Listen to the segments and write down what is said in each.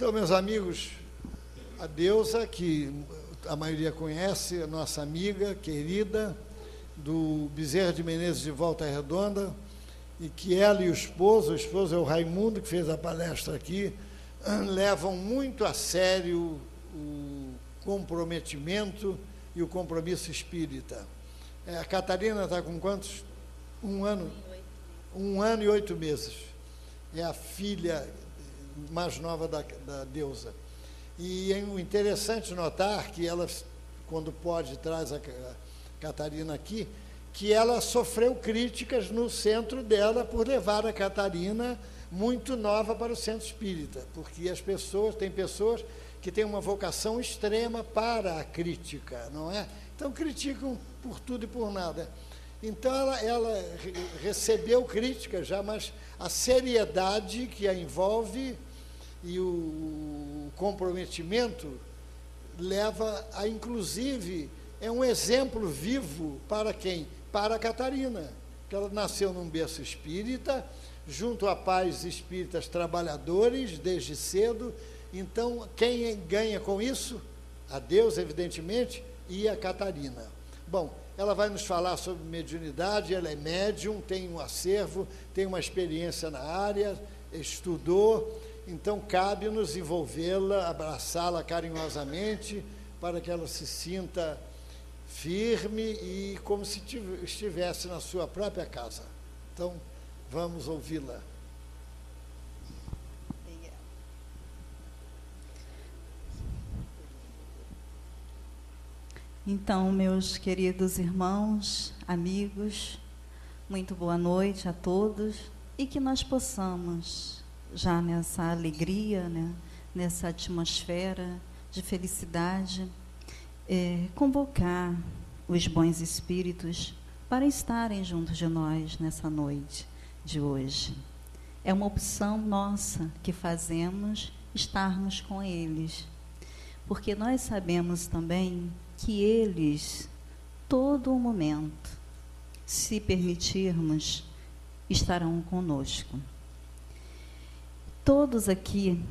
Então, meus amigos, a Deusa, que a maioria conhece, a nossa amiga querida, do Bezerra de Menezes de Volta Redonda, e que ela e o esposo é o Raimundo, que fez a palestra aqui, levam muito a sério o comprometimento e o compromisso espírita. A Catarina está com quantos? 1 ano? 1 ano e 8 meses. É a filha mais nova da Deusa. E é interessante notar que ela, quando pode, traz a Catarina aqui, que ela sofreu críticas no centro dela por levar a Catarina muito nova para o centro espírita, porque tem pessoas que têm uma vocação extrema para a crítica, não é? Então criticam por tudo e por nada. Então ela recebeu críticas já, mas a seriedade que a envolve e o comprometimento leva a, inclusive, é um exemplo vivo para quem? Para a Catarina, que ela nasceu num berço espírita, junto a pais espíritas trabalhadores, desde cedo. Então, quem ganha com isso? A Deus, evidentemente, e a Catarina. Bom, ela vai nos falar sobre mediunidade, ela é médium, tem um acervo, tem uma experiência na área, estudou, então cabe-nos envolvê-la, abraçá-la carinhosamente, para que ela se sinta firme e como se estivesse na sua própria casa. Então, vamos ouvi-la. Então, meus queridos irmãos, amigos, muito boa noite a todos, e que nós possamos, já nessa alegria, né, nessa atmosfera de felicidade, convocar os bons espíritos para estarem juntos de nós nessa noite de hoje. É uma opção nossa que fazemos estarmos com eles, porque nós sabemos também que eles, todo o momento, se permitirmos, estarão conosco. Todos aqui,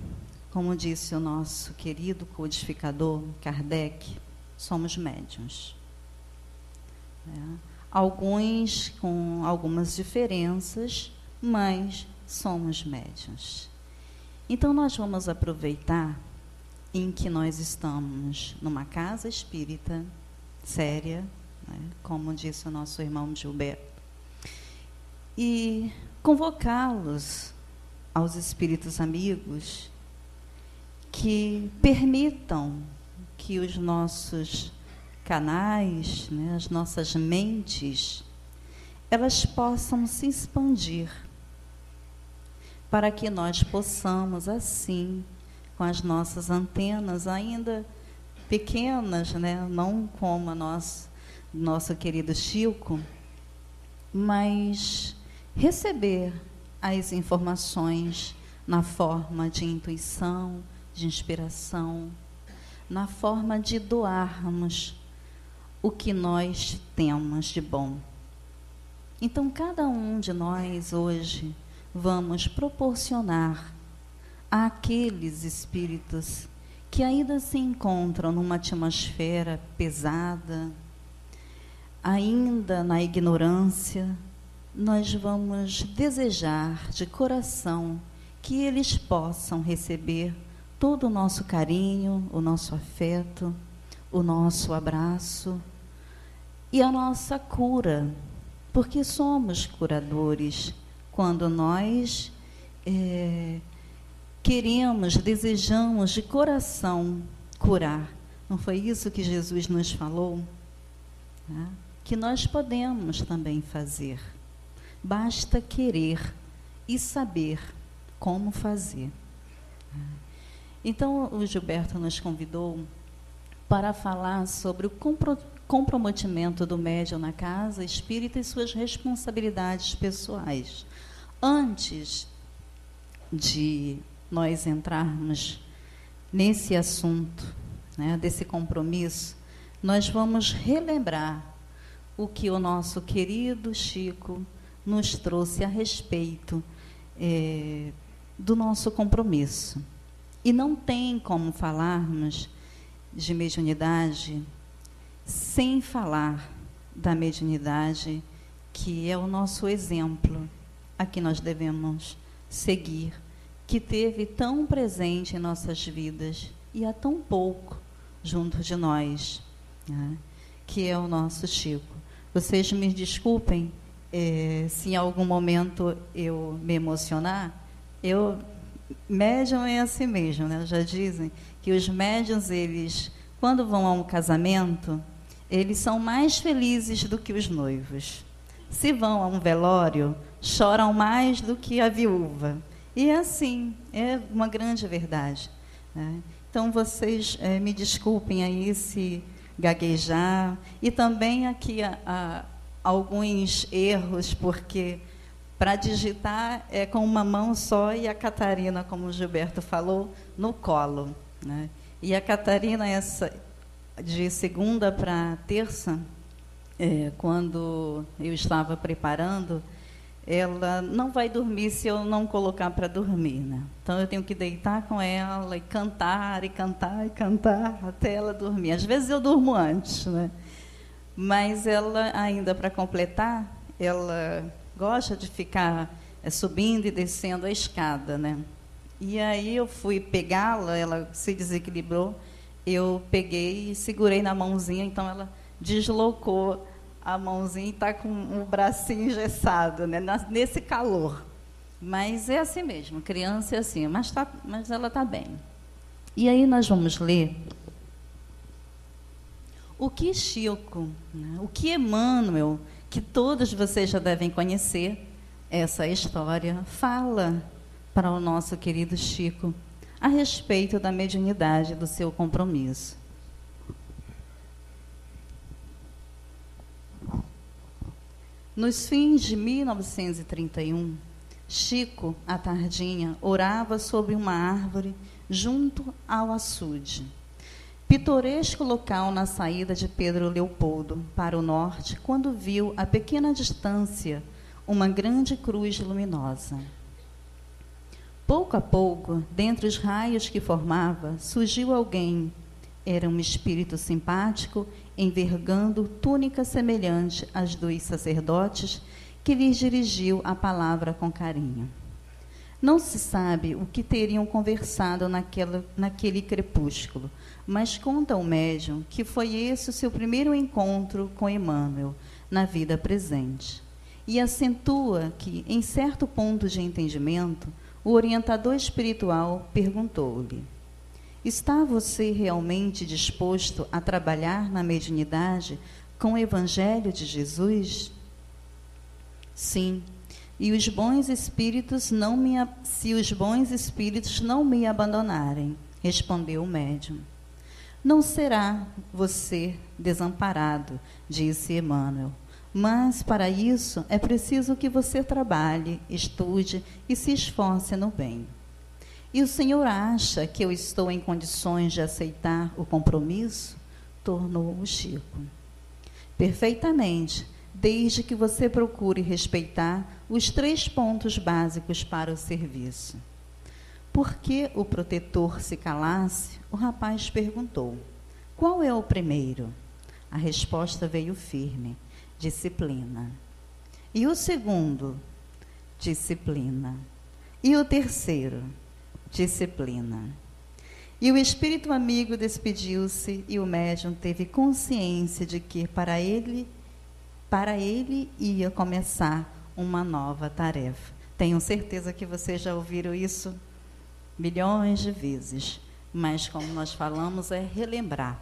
como disse o nosso querido codificador Kardec, somos médiuns. Alguns com algumas diferenças, mas somos médiuns. Então, nós vamos aproveitar em que nós estamos numa casa espírita séria, né, como disse o nosso irmão Gilberto, e convocá-los aos espíritos amigos que permitam que os nossos canais, né, as nossas mentes, elas possam se expandir, para que nós possamos, assim, com as nossas antenas ainda pequenas, né, não como a nosso querido Chico, mas receber as informações na forma de intuição, de inspiração, na forma de doarmos o que nós temos de bom. Então, cada um de nós hoje vamos proporcionar àqueles espíritos que ainda se encontram numa atmosfera pesada, ainda na ignorância, nós vamos desejar de coração que eles possam receber todo o nosso carinho, o nosso afeto, o nosso abraço e a nossa cura, porque somos curadores quando nós queremos, desejamos de coração curar. Não foi isso que Jesus nos falou? Que nós podemos também fazer. Basta querer e saber como fazer. Então, o Gilberto nos convidou para falar sobre o comprometimento do médium na casa espírita e suas responsabilidades pessoais. Antes de nós entrarmos nesse assunto, né, desse compromisso, nós vamos relembrar o que o nosso querido Chico nos trouxe a respeito do nosso compromisso. E não tem como falarmos de mediunidade sem falar da mediunidade que é o nosso exemplo, a que nós devemos seguir, que teve tão presente em nossas vidas e há tão pouco junto de nós, né? Que é o nosso Chico. Vocês me desculpem se em algum momento eu me emocionar. Médium é assim mesmo, né? Já dizem que os médiuns, eles, quando vão a um casamento, eles são mais felizes do que os noivos. Se vão a um velório, choram mais do que a viúva. E é assim, é uma grande verdade, né? Então, vocês me desculpem aí se gaguejar. E também aqui alguns erros, porque para digitar é com uma mão só e a Catarina, como o Gilberto falou, no colo, né? E a Catarina, de segunda para terça, quando eu estava preparando, ela não vai dormir se eu não colocar para dormir, né? Então eu tenho que deitar com ela e cantar, e cantar, e cantar, até ela dormir. Às vezes eu durmo antes, né? Mas ela, ainda para completar, ela gosta de ficar subindo e descendo a escada, né? E aí eu fui pegá-la, ela se desequilibrou, eu peguei e segurei na mãozinha, então ela deslocou a mãozinha e está com o bracinho engessado, né? Nesse calor. Mas é assim mesmo, criança é assim, mas ela está bem. E aí nós vamos ler o que Chico, né? O que Emmanuel, que todos vocês já devem conhecer, essa história, fala para o nosso querido Chico a respeito da mediunidade do seu compromisso. Nos fins de 1931, Chico, à tardinha, orava sobre uma árvore junto ao açude. Pitoresco local na saída de Pedro Leopoldo para o norte, quando viu a pequena distância uma grande cruz luminosa. Pouco a pouco, dentre os raios que formava, surgiu alguém. Era um espírito simpático, envergando túnica semelhante às dos sacerdotes, que lhes dirigiu a palavra com carinho. Não se sabe o que teriam conversado naquele crepúsculo, mas conta o médium que foi esse o seu primeiro encontro com Emmanuel na vida presente. E acentua que, em certo ponto de entendimento, o orientador espiritual perguntou-lhe: está você realmente disposto a trabalhar na mediunidade com o Evangelho de Jesus? Sim, e os bons espíritos se os bons espíritos não me abandonarem, respondeu o médium. Não será você desamparado, disse Emmanuel, mas para isso é preciso que você trabalhe, estude e se esforce no bem. E o senhor acha que eu estou em condições de aceitar o compromisso? Tornou o Chico. Perfeitamente, desde que você procure respeitar os 3 pontos básicos para o serviço. Por que o protetor se calasse? O rapaz perguntou. Qual é o primeiro? A resposta veio firme. Disciplina. E o segundo? Disciplina. E o terceiro? Disciplina. E o espírito amigo despediu-se e o médium teve consciência de que para ele ia começar uma nova tarefa. Tenho certeza que vocês já ouviram isso milhões de vezes, mas como nós falamos, é relembrar.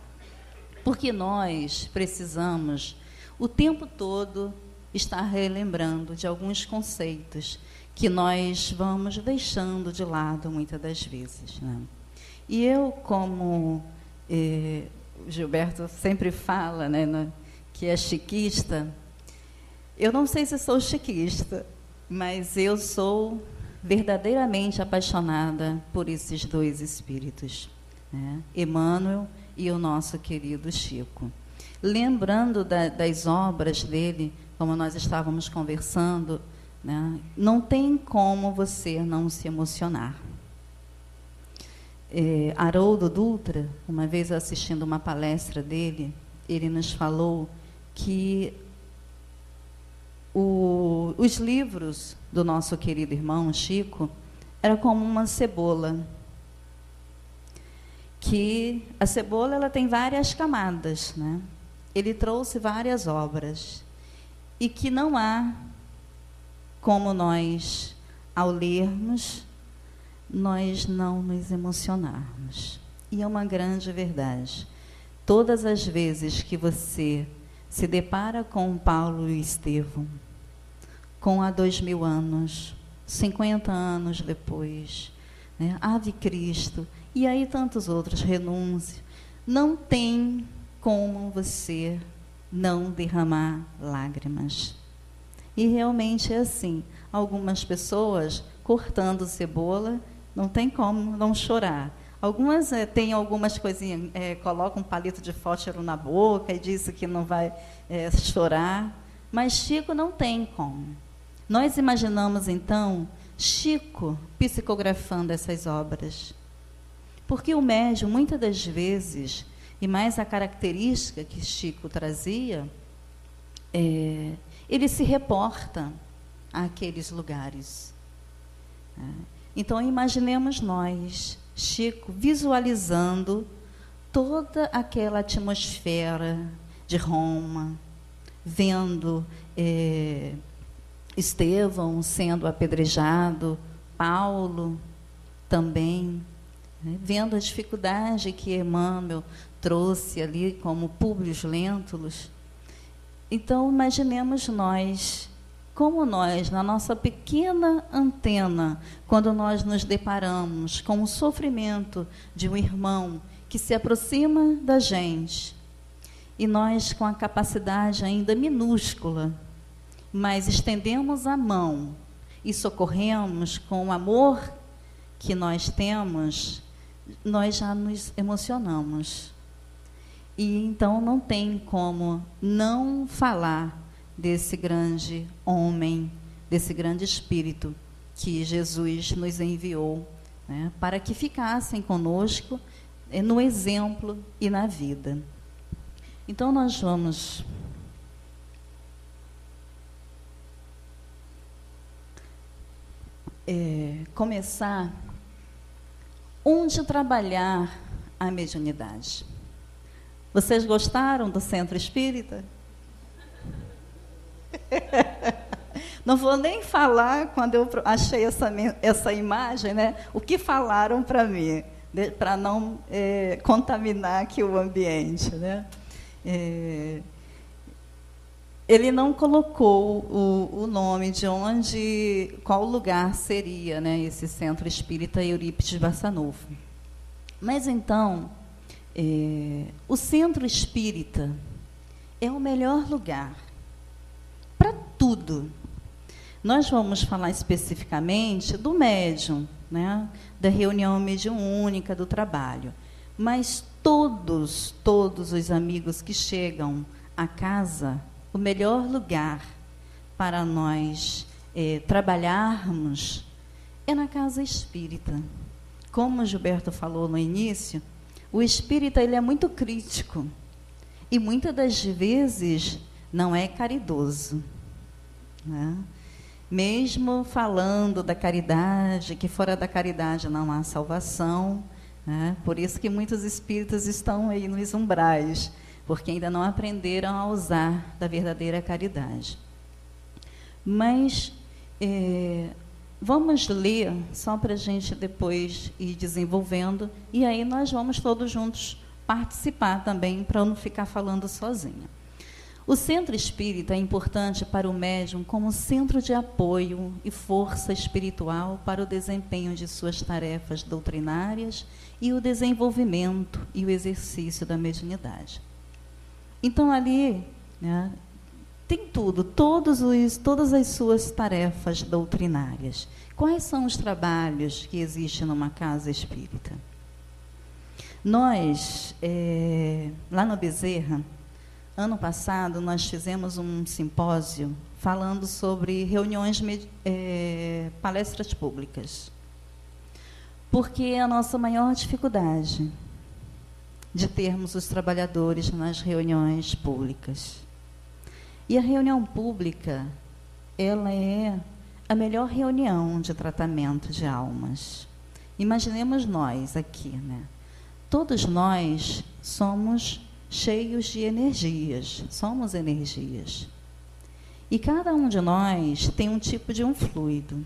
Porque nós precisamos o tempo todo estar relembrando de alguns conceitos que nós vamos deixando de lado muitas das vezes, né? E eu, como o Gilberto sempre fala, né, que é chiquista, eu não sei se sou chiquista, mas eu sou verdadeiramente apaixonada por esses 2 espíritos, né? Emmanuel e o nosso querido Chico. Lembrando das obras dele, como nós estávamos conversando, né, não tem como você não se emocionar. Haroldo Dutra, uma vez assistindo uma palestra dele, ele nos falou que os livros do nosso querido irmão Chico era como uma cebola, que a cebola ela tem várias camadas, né? Ele trouxe várias obras e que não há como nós, ao lermos, nós não nos emocionarmos. E é uma grande verdade. Todas as vezes que você se depara com Paulo e Estevão, com há 2000 anos, 50 anos depois, né? Ave Cristo, e aí tantos outros, renúncio, não tem como você não derramar lágrimas. E realmente é assim. Algumas pessoas, cortando cebola, não tem como não chorar. Algumas têm algumas coisinhas, colocam um palito de fósforo na boca e dizem que não vai chorar. Mas Chico não tem como. Nós imaginamos, então, Chico psicografando essas obras. Porque o médium, muitas das vezes, e mais a característica que Chico trazia, ele se reporta àqueles lugares. Então, imaginemos nós, Chico, visualizando toda aquela atmosfera de Roma, vendo Estevão sendo apedrejado, Paulo também, né, vendo a dificuldade que Emmanuel trouxe ali como Públio Lentulus. Então, imaginemos nós, como nós, na nossa pequena antena, quando nós nos deparamos com o sofrimento de um irmão que se aproxima da gente, e nós, com a capacidade ainda minúscula, mas estendemos a mão e socorremos com o amor que nós temos, nós já nos emocionamos. E então não tem como não falar desse grande homem, desse grande espírito que Jesus nos enviou, né, para que ficassem conosco no exemplo e na vida. Então nós vamos começar onde trabalhar a mediunidade. Vocês gostaram do Centro Espírita? Não vou nem falar, quando eu achei essa imagem, né, o que falaram para mim, para não contaminar aqui o ambiente, né? Ele não colocou o nome de qual lugar seria, né, esse Centro Espírita Eurípides Barçanufo. Mas então, o Centro Espírita é o melhor lugar para tudo. Nós vamos falar especificamente do médium, né, da reunião mediúnica, do trabalho. Mas todos os amigos que chegam à casa, o melhor lugar para nós trabalharmos é na casa espírita. Como o Gilberto falou no início, o espírita ele é muito crítico e muitas das vezes não é caridoso, né? Mesmo falando da caridade, que fora da caridade não há salvação, né? Por isso que muitos espíritas estão aí nos umbrais, porque ainda não aprenderam a usar da verdadeira caridade. Mas vamos ler, só para a gente depois ir desenvolvendo, e aí nós vamos todos juntos participar também, para não ficar falando sozinha. O Centro Espírita é importante para o médium como centro de apoio e força espiritual para o desempenho de suas tarefas doutrinárias e o desenvolvimento e o exercício da mediunidade. Então, ali, né, tem tudo, todas as suas tarefas doutrinárias. Quais são os trabalhos que existem numa casa espírita? Nós, lá no Bezerra, ano passado, nós fizemos um simpósio falando sobre reuniões, palestras públicas. Porque é a nossa maior dificuldade de termos os trabalhadores nas reuniões públicas. E a reunião pública, ela é a melhor reunião de tratamento de almas. Imaginemos nós aqui, né? Todos nós somos cheios de energias, somos energias. E cada um de nós tem um tipo de um fluido.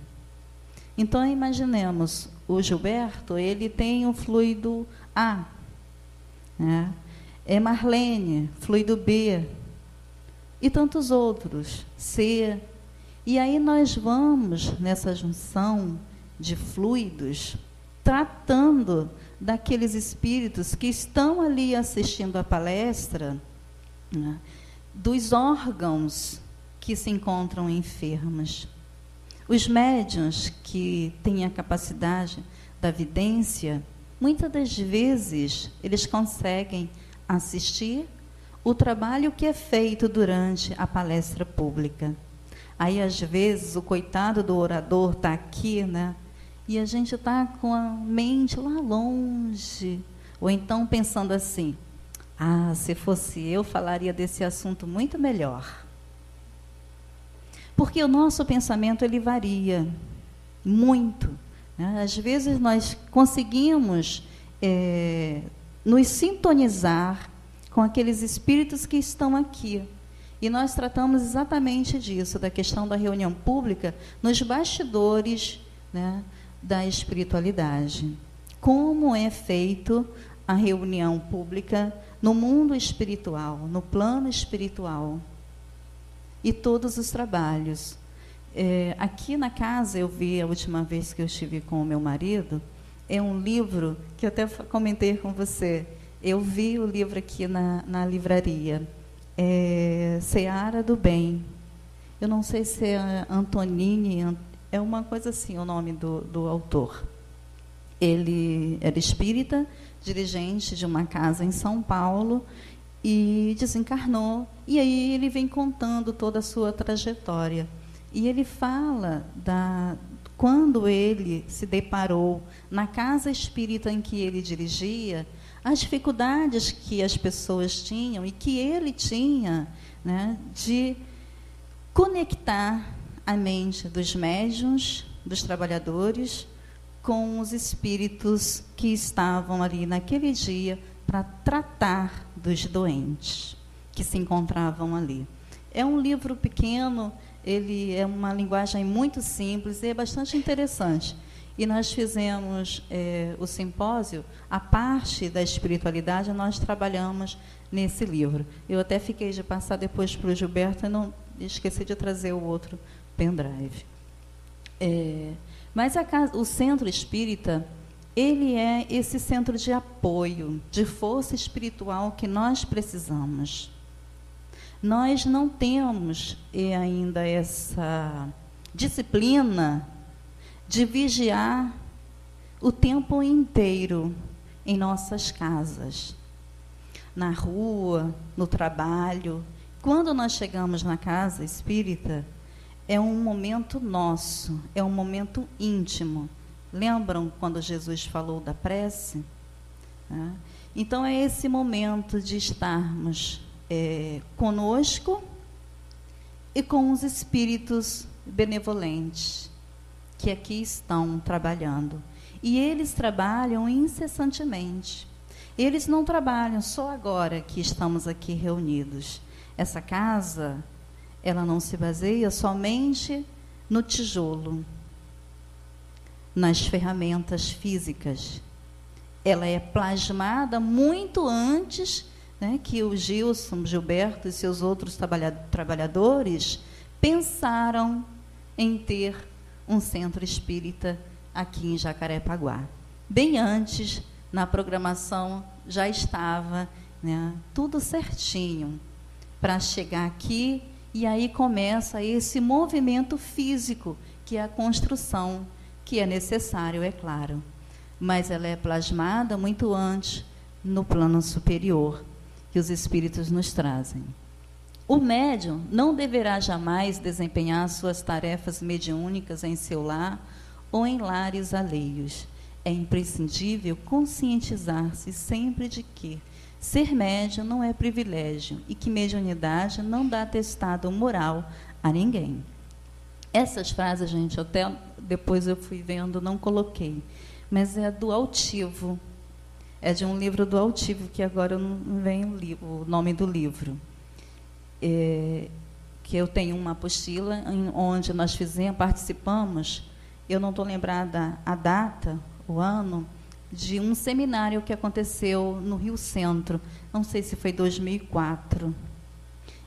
Então, imaginemos, o Gilberto, ele tem o fluido A, né? É Marlene, fluido B, e tantos outros, C. E aí nós vamos, nessa junção de fluidos, tratando daqueles espíritos que estão ali assistindo a palestra, né, dos órgãos que se encontram enfermos. Os médiuns que têm a capacidade da vidência, muitas das vezes, eles conseguem assistir o trabalho que é feito durante a palestra pública. Aí, às vezes, o coitado do orador está aqui, né? E a gente está com a mente lá longe. Ou então pensando assim, se fosse eu, falaria desse assunto muito melhor. Porque o nosso pensamento, ele varia muito. Às vezes nós conseguimos nos sintonizar com aqueles espíritos que estão aqui. E nós tratamos exatamente disso, da questão da reunião pública, nos bastidores, né, da espiritualidade. Como é feito a reunião pública no mundo espiritual, no plano espiritual. E todos os trabalhos. Aqui na casa, eu vi a última vez que eu estive com o meu marido, é um livro que eu até comentei com você. Eu vi o livro aqui na livraria, Seara do Bem. Eu não sei se é Antonini, é uma coisa assim o nome do autor. Ele era espírita, dirigente de uma casa em São Paulo, e desencarnou, e aí ele vem contando toda a sua trajetória. E ele fala quando ele se deparou na casa espírita em que ele dirigia, as dificuldades que as pessoas tinham e que ele tinha, né, de conectar a mente dos médiuns, dos trabalhadores, com os espíritos que estavam ali naquele dia para tratar dos doentes que se encontravam ali. É um livro pequeno, ele é uma linguagem muito simples e é bastante interessante. E nós fizemos o simpósio, a parte da espiritualidade, nós trabalhamos nesse livro. Eu até fiquei de passar depois para o Gilberto e não esqueci de trazer o outro pendrive. Mas o centro espírita, ele é esse centro de apoio, de força espiritual que nós precisamos. Nós não temos ainda essa disciplina de vigiar o tempo inteiro em nossas casas, na rua, no trabalho. Quando nós chegamos na casa espírita, é um momento nosso, é um momento íntimo. Lembram quando Jesus falou da prece? Então, é esse momento de estarmos conosco e com os espíritos benevolentes que aqui estão trabalhando. E eles trabalham incessantemente. Eles não trabalham só agora que estamos aqui reunidos. Essa casa, ela não se baseia somente no tijolo, nas ferramentas físicas. Ela é plasmada muito antes, né, que o Gilberto e seus outros trabalhadores pensaram em ter um centro espírita aqui em Jacarepaguá. Bem antes, na programação, já estava, né, tudo certinho para chegar aqui, e aí começa esse movimento físico, que é a construção, que é necessário, é claro. Mas ela é plasmada muito antes, no plano superior, que os espíritos nos trazem. O médium não deverá jamais desempenhar suas tarefas mediúnicas em seu lar ou em lares alheios. É imprescindível conscientizar-se sempre de que ser médium não é privilégio e que mediunidade não dá atestado moral a ninguém. Essas frases, gente, até depois eu fui vendo, não coloquei, mas é do Altivo. É de um livro do Altivo, que agora não vem o nome do livro. Que eu tenho uma apostila onde nós participamos, eu não estou lembrada a data, o ano, de um seminário que aconteceu no Rio Centro, não sei se foi 2004,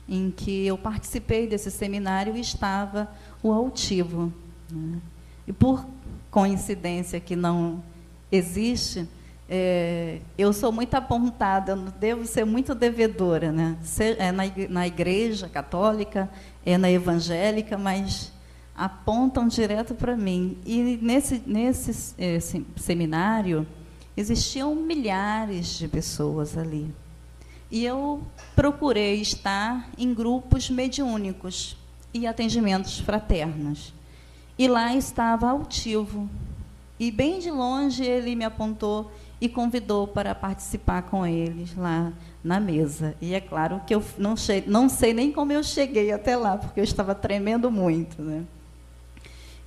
em que eu participei desse seminário e estava o Altivo, né? E por coincidência que não existe, eu sou muito apontada, devo ser muito devedora, né? Na igreja católica, na evangélica, mas apontam direto para mim. E nesse seminário, existiam milhares de pessoas ali. E eu procurei estar em grupos mediúnicos e atendimentos fraternos. E lá estava Altivo. E bem de longe ele me apontou e convidou para participar com eles lá na mesa. E é claro que eu não sei nem como eu cheguei até lá, porque eu estava tremendo muito, né?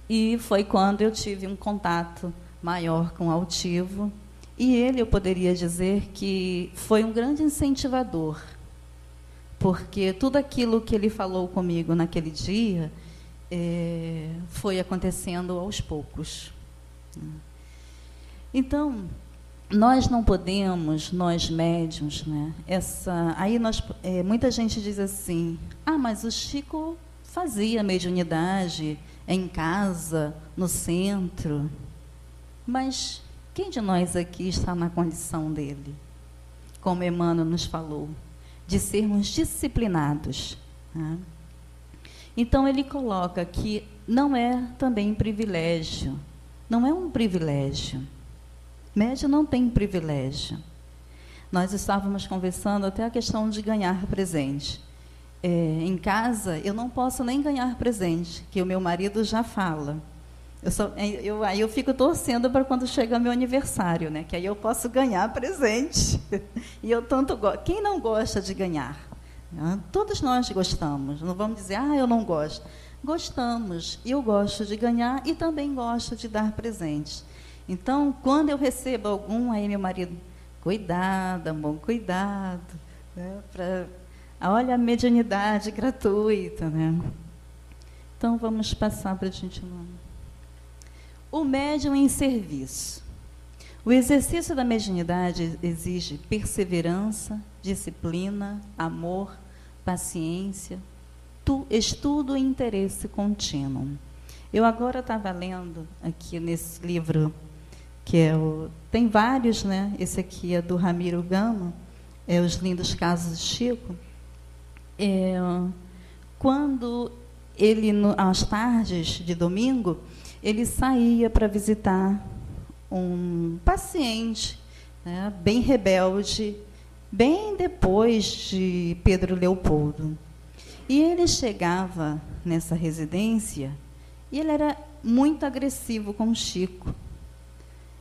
E foi quando eu tive um contato maior com o Altivo. E ele, eu poderia dizer que foi um grande incentivador, porque tudo aquilo que ele falou comigo naquele dia foi acontecendo aos poucos. Então, nós não podemos, nós médiuns, né? Muita gente diz assim: ah, mas o Chico fazia mediunidade em casa, no centro. Mas quem de nós aqui está na condição dele? Como Emmanuel nos falou, de sermos disciplinados. Né? Então, ele coloca que não é também privilégio. Não é um privilégio. Médium não tem privilégio. Nós estávamos conversando até a questão de ganhar presente. Em casa, eu não posso nem ganhar presente, que o meu marido já fala. Aí eu fico torcendo para quando chega meu aniversário, né? Que aí eu posso ganhar presente. E eu tanto gosto. Quem não gosta de ganhar? Todos nós gostamos. Não vamos dizer, eu não gosto. Gostamos. Eu gosto de ganhar e também gosto de dar presentes. Então, quando eu recebo algum, aí meu marido, cuidado, amor, cuidado. Né? Olha a mediunidade gratuita. Né? Então, vamos passar para a gente... O médium em serviço. O exercício da mediunidade exige perseverança, disciplina, amor, paciência, estudo e interesse contínuo. Eu agora estava lendo aqui nesse livro, tem vários, né? Esse aqui é do Ramiro Gama, Os Lindos Casos de Chico. Quando ele, às tardes de domingo, ele saía para visitar um paciente, né, bem rebelde, bem depois de Pedro Leopoldo. E ele chegava nessa residência e ele era muito agressivo com Chico.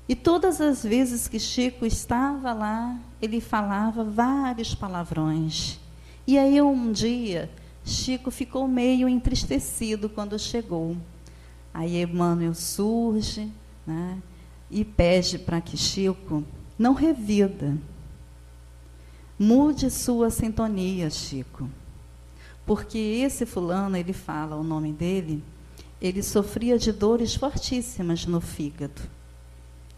E todas as vezes que Chico estava lá, ele falava vários palavrões. E aí, um dia, Chico ficou meio entristecido quando chegou. Aí Emmanuel surge, né, e pede para que Chico não revida. Mude sua sintonia, Chico. Porque esse fulano, ele fala o nome dele, ele sofria de dores fortíssimas no fígado.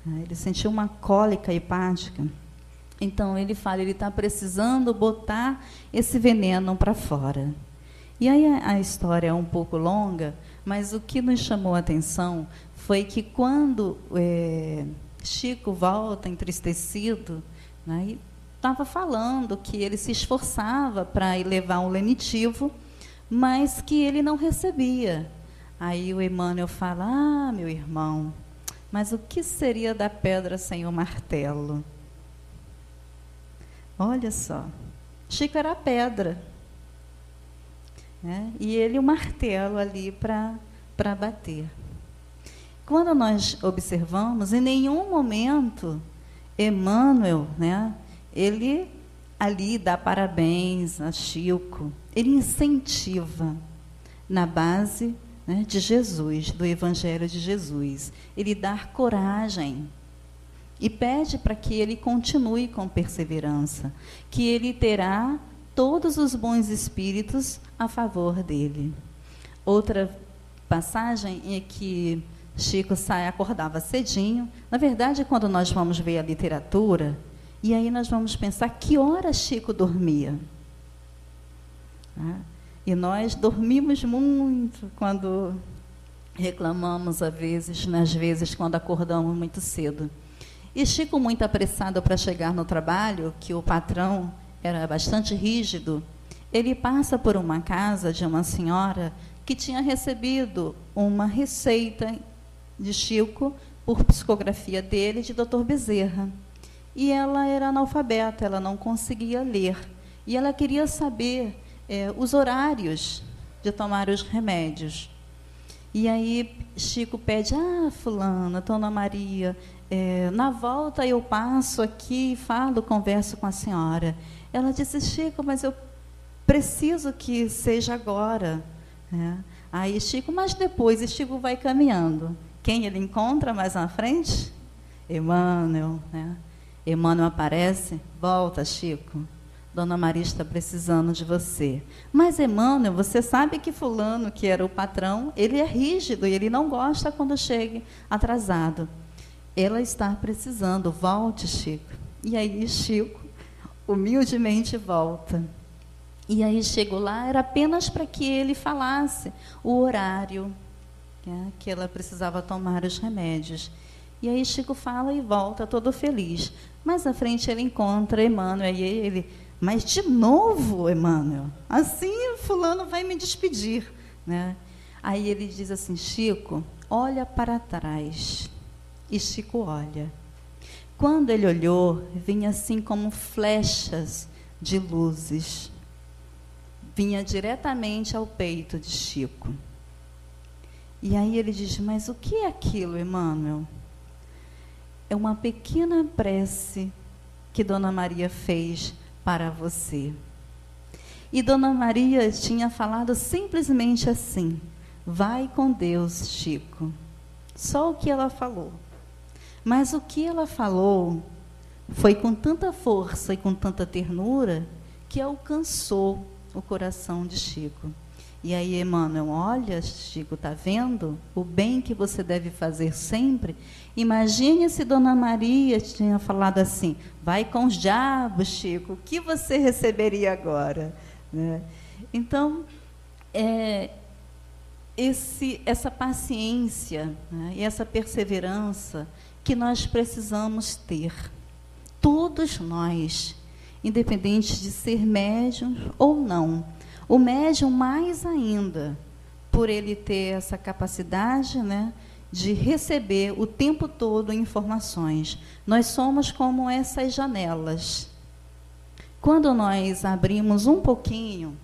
Ele sentiu uma cólica hepática. Então, ele fala, ele está precisando botar esse veneno para fora. E aí a história é um pouco longa, mas o que nos chamou a atenção foi que quando Chico volta entristecido, né, estava falando que ele se esforçava para levar um lenitivo, mas que ele não recebia. Aí o Emmanuel fala, meu irmão, mas o que seria da pedra sem o martelo? Olha só, Chico era a pedra, né? E ele o martelo ali para bater. quando nós observamos, em nenhum momento, Emmanuel, né, ele ali dá parabéns a Chico, ele incentiva na base, né, de Jesus, do Evangelho de Jesus, ele dá coragem e pede para que ele continue com perseverança, que ele terá todos os bons espíritos a favor dele. Outra passagem é que Chico acordava cedinho. Na verdade, quando nós vamos ver a literatura, e aí nós vamos pensar que hora Chico dormia. E nós dormimos muito quando reclamamos, às vezes quando acordamos muito cedo. E Chico, muito apressado para chegar no trabalho, que o patrão era bastante rígido, ele passa por uma casa de uma senhora que tinha recebido uma receita de Chico, por psicografia dele, de Dr. Bezerra. E ela era analfabeta, ela não conseguia ler. E ela queria saber os horários de tomar os remédios. E aí Chico pede, fulana, Dona Maria, na volta eu passo aqui, converso com a senhora. Ela disse, Chico, mas eu preciso que seja agora. Aí Chico, mas depois, e Chico vai caminhando. Quem ele encontra mais na frente? Emmanuel. Emmanuel aparece, volta, Chico. Dona Maria está precisando de você. Mas, Emmanuel, você sabe que fulano, que era o patrão, ele é rígido e ele não gosta quando chegue atrasado. Ela está precisando, volte, Chico. E aí Chico humildemente volta. E aí chegou lá, era apenas para que ele falasse o horário, que ela precisava tomar os remédios. E aí Chico fala e volta todo feliz. Mais à frente ele encontra Emmanuel e ele, mas de novo, Emmanuel, assim fulano vai me despedir. Aí ele diz assim, Chico, olha para trás. E Chico olha. Quando ele olhou, vinha assim como flechas de luzes. Vinha diretamente ao peito de Chico. E aí ele diz, mas o que é aquilo, Emmanuel? É uma pequena prece que Dona Maria fez para você. E Dona Maria tinha falado simplesmente assim, vai com Deus, Chico. Só o que ela falou. Mas o que ela falou foi com tanta força e com tanta ternura que alcançou o coração de Chico. E aí Emmanuel, olha, Chico, está vendo o bem que você deve fazer sempre? Imagine se Dona Maria tinha falado assim, vai com os diabos, Chico, o que você receberia agora? Então, essa paciência, e essa perseverança que nós precisamos ter, todos nós, independente de ser médium ou não. O médium mais ainda, por ele ter essa capacidade, de receber o tempo todo informações. Nós somos como essas janelas. Quando nós abrimos um pouquinho,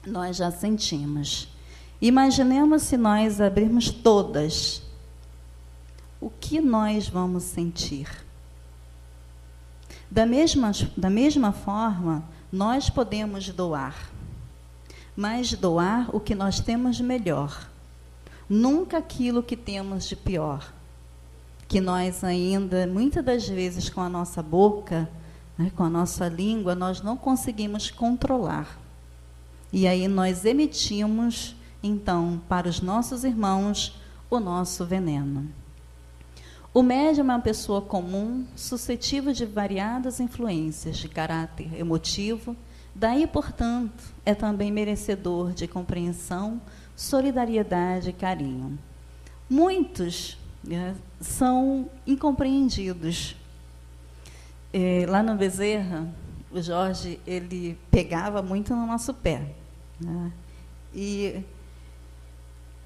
nós já sentimos. Imaginemos se nós abrirmos todas. O que nós vamos sentir? Da mesma forma, nós podemos doar. Mas doar o que nós temos de melhor. Nunca aquilo que temos de pior. Que nós ainda, muitas das vezes, com a nossa boca, com a nossa língua, nós não conseguimos controlar. E aí nós emitimos, então, para os nossos irmãos, o nosso veneno. O médium é uma pessoa comum, suscetível de variadas influências de caráter emotivo, daí, portanto, é também merecedor de compreensão, solidariedade e carinho. Muitos são incompreendidos. Lá no Bezerra, o Jorge, ele pegava muito no nosso pé. E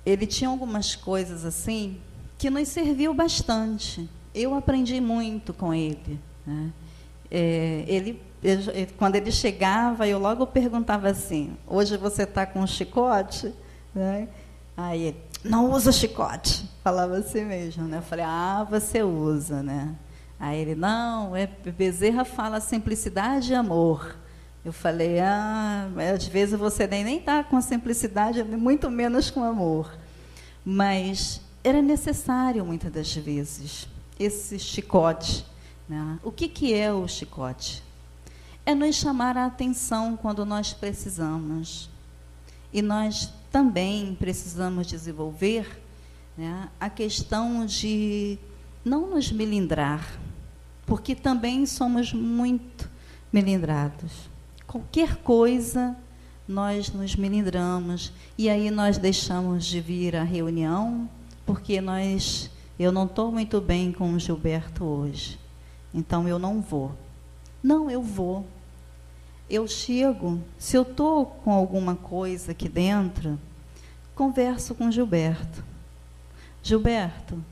ele tinha algumas coisas assim que nos serviu bastante. Eu aprendi muito com ele. Quando ele chegava, eu logo perguntava assim, hoje você está com um chicote? Aí ele, não usa chicote. Falava assim mesmo, né? Eu falei, você usa, né? Aí ele, não, Bezerra fala simplicidade e amor. Eu falei, às vezes você nem está com a simplicidade, muito menos com amor. Mas era necessário, muitas das vezes, esse chicote, né? O que é o chicote? É nos chamar a atenção quando nós precisamos. E nós também precisamos desenvolver, né, a questão de não nos melindrar, porque também somos muito melindrados. Qualquer coisa nós nos melindramos, e aí nós deixamos de vir à reunião, porque eu não estou muito bem com o Gilberto hoje, então eu não vou. Não, eu vou. Eu chego, se eu estou com alguma coisa aqui dentro, converso com o Gilberto. Gilberto,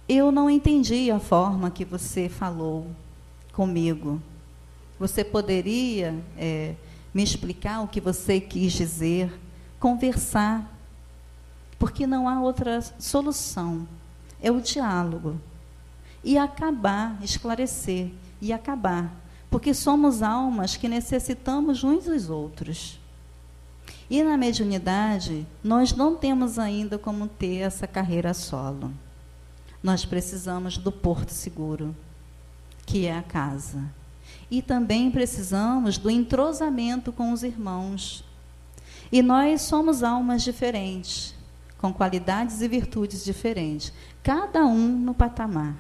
eu não entendi a forma que você falou comigo. Você poderia me explicar o que você quis dizer? Conversar. Porque não há outra solução. É o diálogo. E acabar, esclarecer. E acabar. Porque somos almas que necessitamos uns dos outros. E na mediunidade, nós não temos ainda como ter essa carreira solo. Nós precisamos do porto seguro, que é a casa. E também precisamos do entrosamento com os irmãos. E nós somos almas diferentes, com qualidades e virtudes diferentes, cada um no patamar.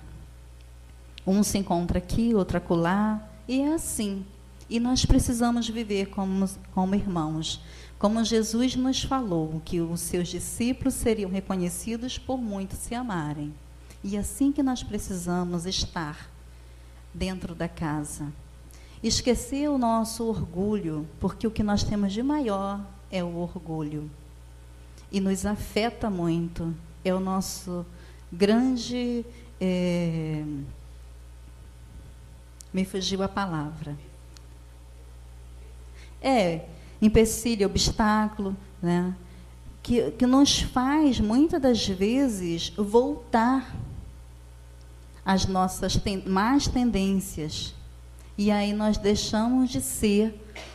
Um se encontra aqui, outro acolá, e é assim. E nós precisamos viver como irmãos. Como Jesus nos falou, que os seus discípulos seriam reconhecidos por muitos se amarem. E assim que nós precisamos estar dentro da casa. Esquecer o nosso orgulho, porque o que nós temos de maior é o orgulho. E nos afeta muito. É o nosso grande... me fugiu a palavra. Empecilho, obstáculo, né? Que nos faz, muitas das vezes, voltar às nossas más tendências. E aí nós deixamos de ser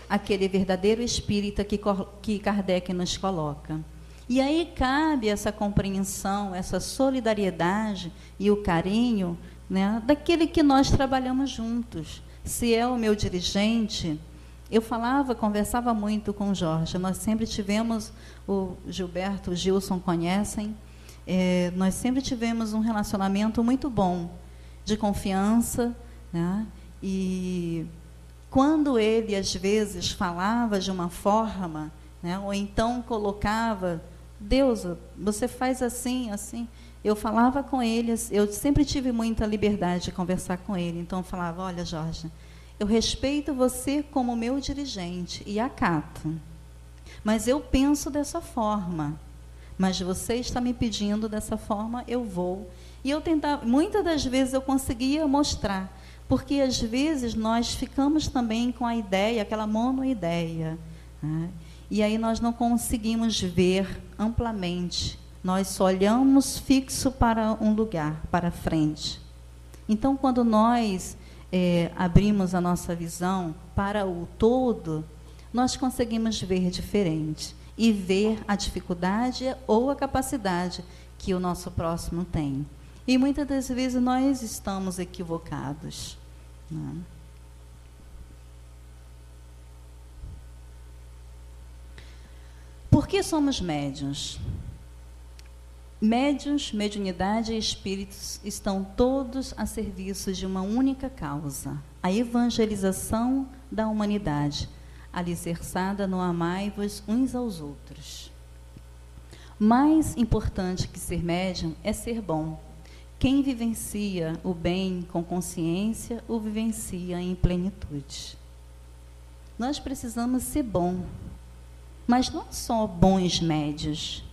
aquele verdadeiro espírita que Kardec nos coloca. E aí cabe essa compreensão, essa solidariedade e o carinho, né, daquele que nós trabalhamos juntos. Se é o meu dirigente, eu conversava muito com o Jorge, nós sempre tivemos, o Gilberto, o Gilson conhecem, nós sempre tivemos um relacionamento muito bom, de confiança, né, e quando ele, às vezes, falava de uma forma, né, ou então colocava, Deusa, você faz assim, assim, eu falava com ele, eu sempre tive muita liberdade de conversar com ele, então eu falava, olha, Jorge, eu respeito você como meu dirigente e acato, mas eu penso dessa forma, mas você está me pedindo dessa forma, eu vou. E eu tentava, muitas das vezes eu conseguia mostrar, porque às vezes nós ficamos também com a ideia, aquela monoideia, né? E aí nós não conseguimos ver amplamente, nós só olhamos fixo para um lugar, para frente. Então, quando nós abrimos a nossa visão para o todo, nós conseguimos ver diferente e ver a dificuldade ou a capacidade que o nosso próximo tem. E muitas das vezes nós estamos equivocados, né? Por que somos médiuns? Médiuns, mediunidade e espíritos estão todos a serviço de uma única causa, a evangelização da humanidade, alicerçada no amai-vos uns aos outros. Mais importante que ser médium é ser bom. Quem vivencia o bem com consciência, o vivencia em plenitude. Nós precisamos ser bom, mas não só bons médios,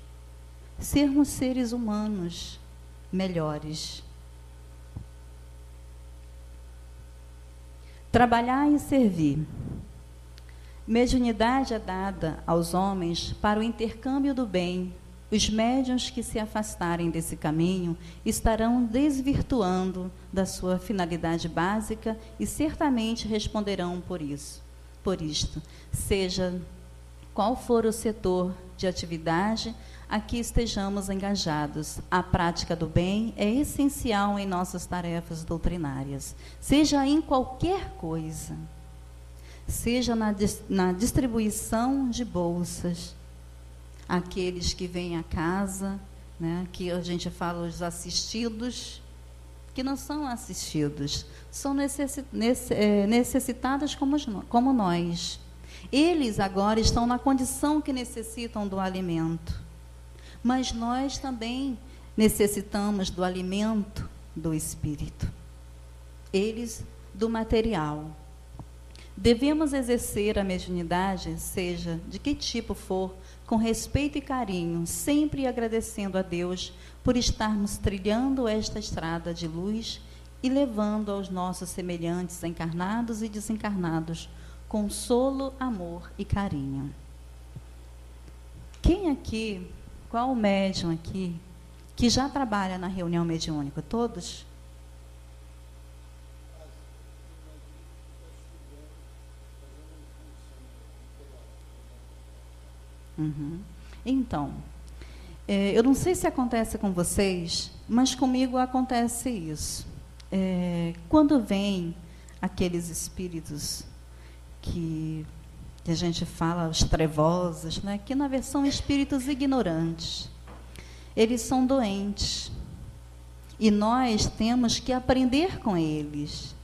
sermos seres humanos melhores. Trabalhar e servir. Mediunidade é dada aos homens para o intercâmbio do bem Os médiuns que se afastarem desse caminho estarão desvirtuando da sua finalidade básica e certamente responderão por isso. Por isto, seja qual for o setor de atividade a que estejamos engajados, a prática do bem é essencial em nossas tarefas doutrinárias, seja em qualquer coisa, seja na distribuição de bolsas, aqueles que vêm à casa, né, que a gente fala os assistidos, que não são assistidos, são necessitados como nós. Eles agora estão na condição que necessitam do alimento, mas nós também necessitamos do alimento do espírito, eles do material. Devemos exercer a mediunidade, seja de que tipo for, com respeito e carinho, sempre agradecendo a Deus por estarmos trilhando esta estrada de luz e levando aos nossos semelhantes encarnados e desencarnados consolo, amor e carinho. Quem aqui, qual o médium aqui, que já trabalha na reunião mediúnica? Todos? Uhum. Então, eu não sei se acontece com vocês, mas comigo acontece isso. Quando vem aqueles espíritos que a gente fala, os trevosos, né, que na versão espíritos ignorantes, eles são doentes. E nós temos que aprender com eles,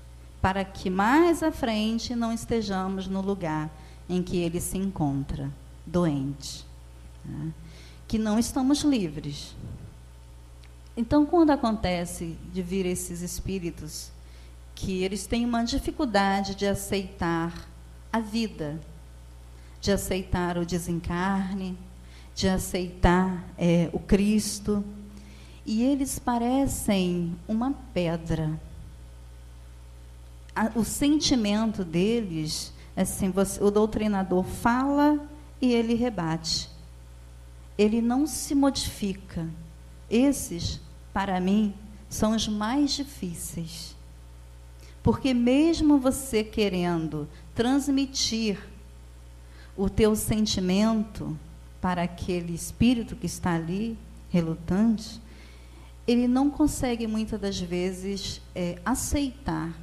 para que mais à frente não estejamos no lugar em que ele se encontra, doente, né? Que não estamos livres. Então, quando acontece de vir esses espíritos, que eles têm uma dificuldade de aceitar a vida, de aceitar o desencarne, de aceitar o Cristo, e eles parecem uma pedra. O sentimento deles, assim, o doutrinador fala e ele rebate. Ele não se modifica. Esses, para mim, são os mais difíceis. Porque mesmo você querendo transmitir o teu sentimento para aquele espírito que está ali, relutante, ele não consegue muitas das vezes aceitar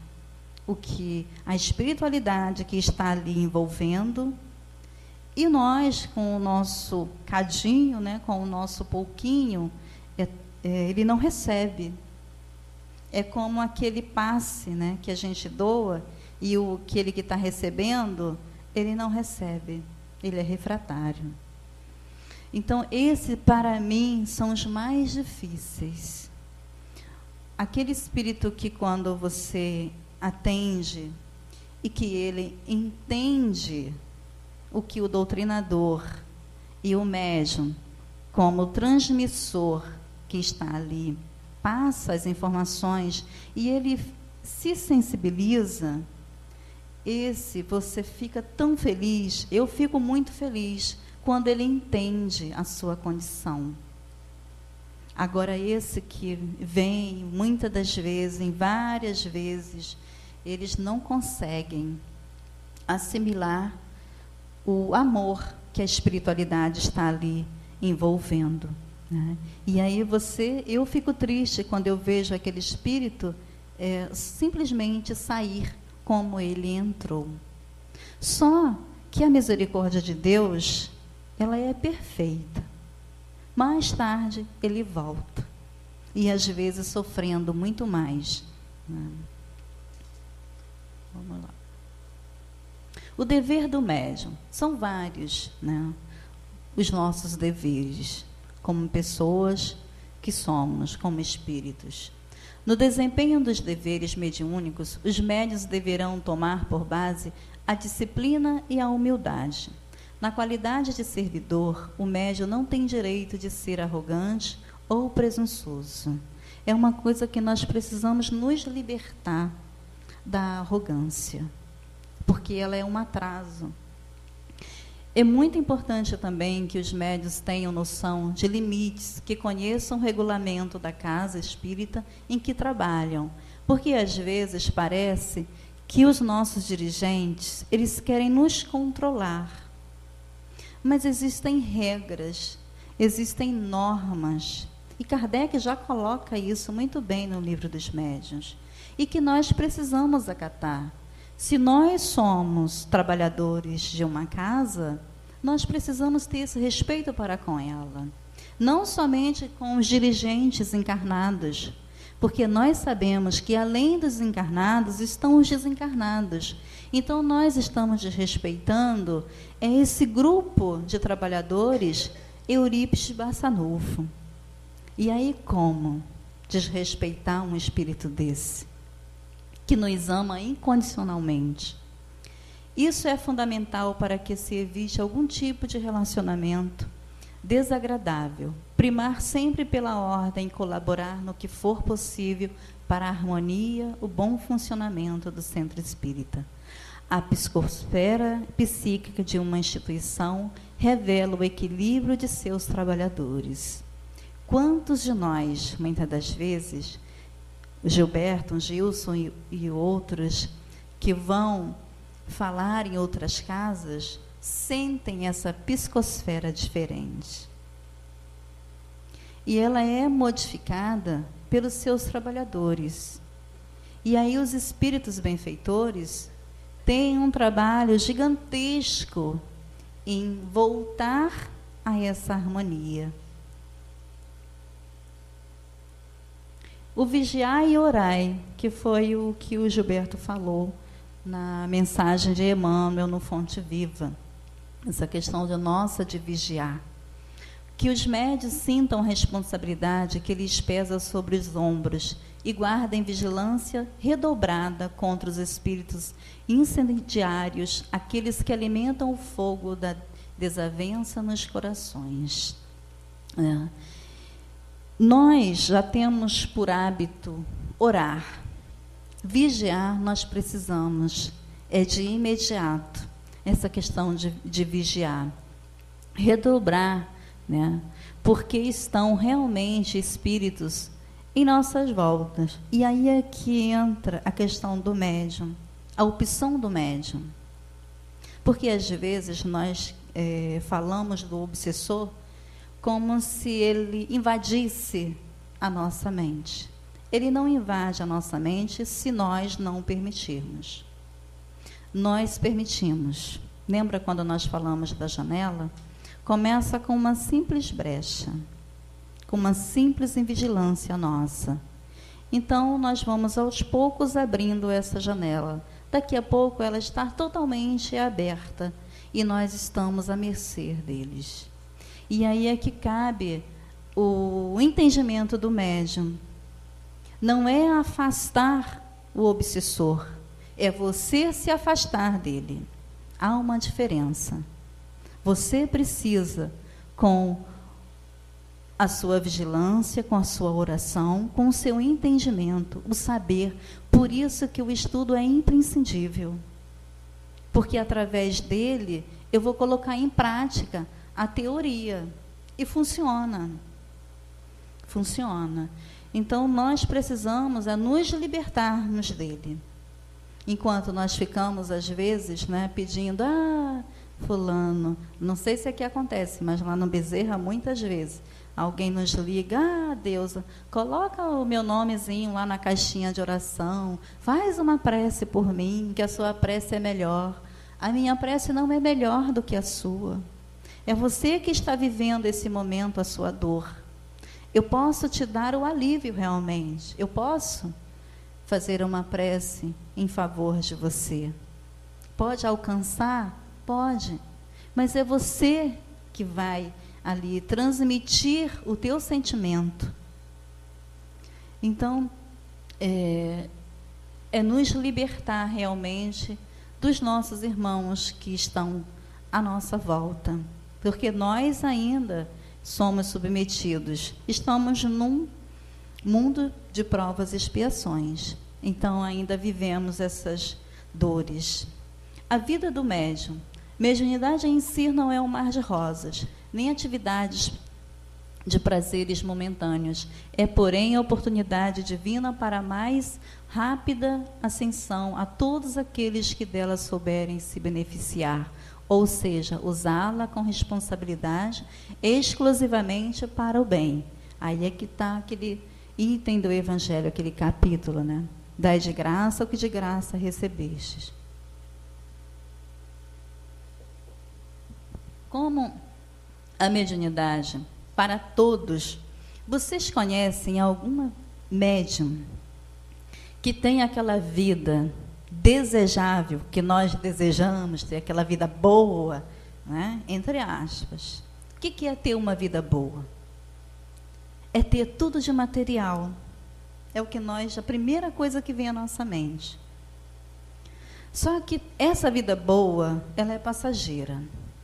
o que a espiritualidade que está ali envolvendo, e nós, com o nosso cadinho, né, com o nosso pouquinho, ele não recebe. É como aquele passe, né, que a gente doa, e aquele que está recebendo, ele não recebe, ele é refratário. Então, esse, para mim, são os mais difíceis. Aquele espírito que, quando você atende, e que ele entende o que o doutrinador e o médium, como transmissor que está ali, passa as informações, e ele se sensibiliza, você fica tão feliz, eu fico muito feliz, quando ele entende a sua condição. Agora, esse que vem, muitas das vezes, em várias vezes, eles não conseguem assimilar o amor que a espiritualidade está ali envolvendo, né? E aí eu fico triste quando eu vejo aquele espírito simplesmente sair como ele entrou. Só que a misericórdia de Deus, ela é perfeita. Mais tarde ele volta, e às vezes sofrendo muito mais, né? Vamos lá. O dever do médium, são vários, né, os nossos deveres, como pessoas que somos, como espíritos. No desempenho dos deveres mediúnicos, os médiuns deverão tomar por base a disciplina e a humildade. Na qualidade de servidor, o médium não tem direito de ser arrogante ou presunçoso. É uma coisa que nós precisamos nos libertar da arrogância, porque ela é um atraso. É muito importante também que os médiuns tenham noção de limites, que conheçam o regulamento da casa espírita em que trabalham, porque às vezes parece que os nossos dirigentes, eles querem nos controlar. Mas existem regras, existem normas, e Kardec já coloca isso muito bem no Livro dos Médiuns, e que nós precisamos acatar. Se nós somos trabalhadores de uma casa, nós precisamos ter esse respeito para com ela. Não somente com os dirigentes encarnados, porque nós sabemos que além dos encarnados estão os desencarnados. Então nós estamos desrespeitando esse grupo de trabalhadores Eurípides Barçanufo. E aí como desrespeitar um espírito desse, que nos ama incondicionalmente? Isso é fundamental para que se evite algum tipo de relacionamento desagradável. Primar sempre pela ordem e colaborar no que for possível para a harmonia, o bom funcionamento do centro espírita. A psicosfera psíquica de uma instituição revela o equilíbrio de seus trabalhadores. Quantos de nós, muitas das vezes, Gilberto, Gilson e outros, que vão falar em outras casas, sentem essa psicosfera diferente. E ela é modificada pelos seus trabalhadores. E aí os espíritos benfeitores têm um trabalho gigantesco em voltar a essa harmonia. O vigiai e orai, que foi o que o Gilberto falou na mensagem de Emmanuel no Fonte Viva. Essa questão de vigiar. Que os médiuns sintam a responsabilidade que lhes pesa sobre os ombros e guardem vigilância redobrada contra os espíritos incendiários, aqueles que alimentam o fogo da desavença nos corações. Nós já temos por hábito orar. Vigiar nós precisamos, de imediato, essa questão de vigiar. Redobrar, porque estão realmente espíritos em nossas voltas. E aí é que entra a questão do médium, a opção do médium. Porque às vezes nós falamos do obsessor como se ele invadisse a nossa mente. Ele não invade a nossa mente se nós não permitirmos. Nós permitimos. Lembra quando nós falamos da janela? Começa com uma simples brecha, com uma simples invigilância nossa. Então, nós vamos aos poucos abrindo essa janela. Daqui a pouco ela está totalmente aberta e nós estamos à mercê deles. E aí é que cabe o entendimento do médium. Não é afastar o obsessor, é você se afastar dele. Há uma diferença. Você precisa, com a sua vigilância, com a sua oração, com o seu entendimento, o saber. Por isso que o estudo é imprescindível. Porque através dele eu vou colocar em prática a teoria. E funciona. Funciona. Então nós precisamos nos libertarmos dele. Enquanto nós ficamos, às vezes, pedindo, fulano, não sei se aqui acontece, mas lá no Bezerra, muitas vezes, alguém nos liga, Deusa, coloca o meu nomezinho lá na caixinha de oração, faz uma prece por mim, que a sua prece é melhor. A minha prece não é melhor do que a sua. É você que está vivendo esse momento, a sua dor. Eu posso te dar o alívio realmente, eu posso fazer uma prece em favor de você. Pode alcançar? Pode. Mas é você que vai ali transmitir o teu sentimento. Então, é nos libertar realmente dos nossos irmãos que estão à nossa volta. Porque nós ainda somos submetidos. Estamos num mundo de provas e expiações. Então, ainda vivemos essas dores. A vida do médium Mediunidade em si não é um mar de rosas, nem atividades de prazeres momentâneos. É, porém, a oportunidade divina para a mais rápida ascensão a todos aqueles que dela souberem se beneficiar, ou seja, usá-la com responsabilidade exclusivamente para o bem. Aí é que está aquele item do Evangelho, aquele capítulo, né? Dai de graça o que de graça recebestes. Como a mediunidade para todos, vocês conhecem alguma médium que tem aquela vida desejável, que nós desejamos ter, aquela vida boa, né? Entre aspas. O que é ter uma vida boa? É ter tudo de material. É o que a primeira coisa que vem à nossa mente. Só que essa vida boa, ela é passageira.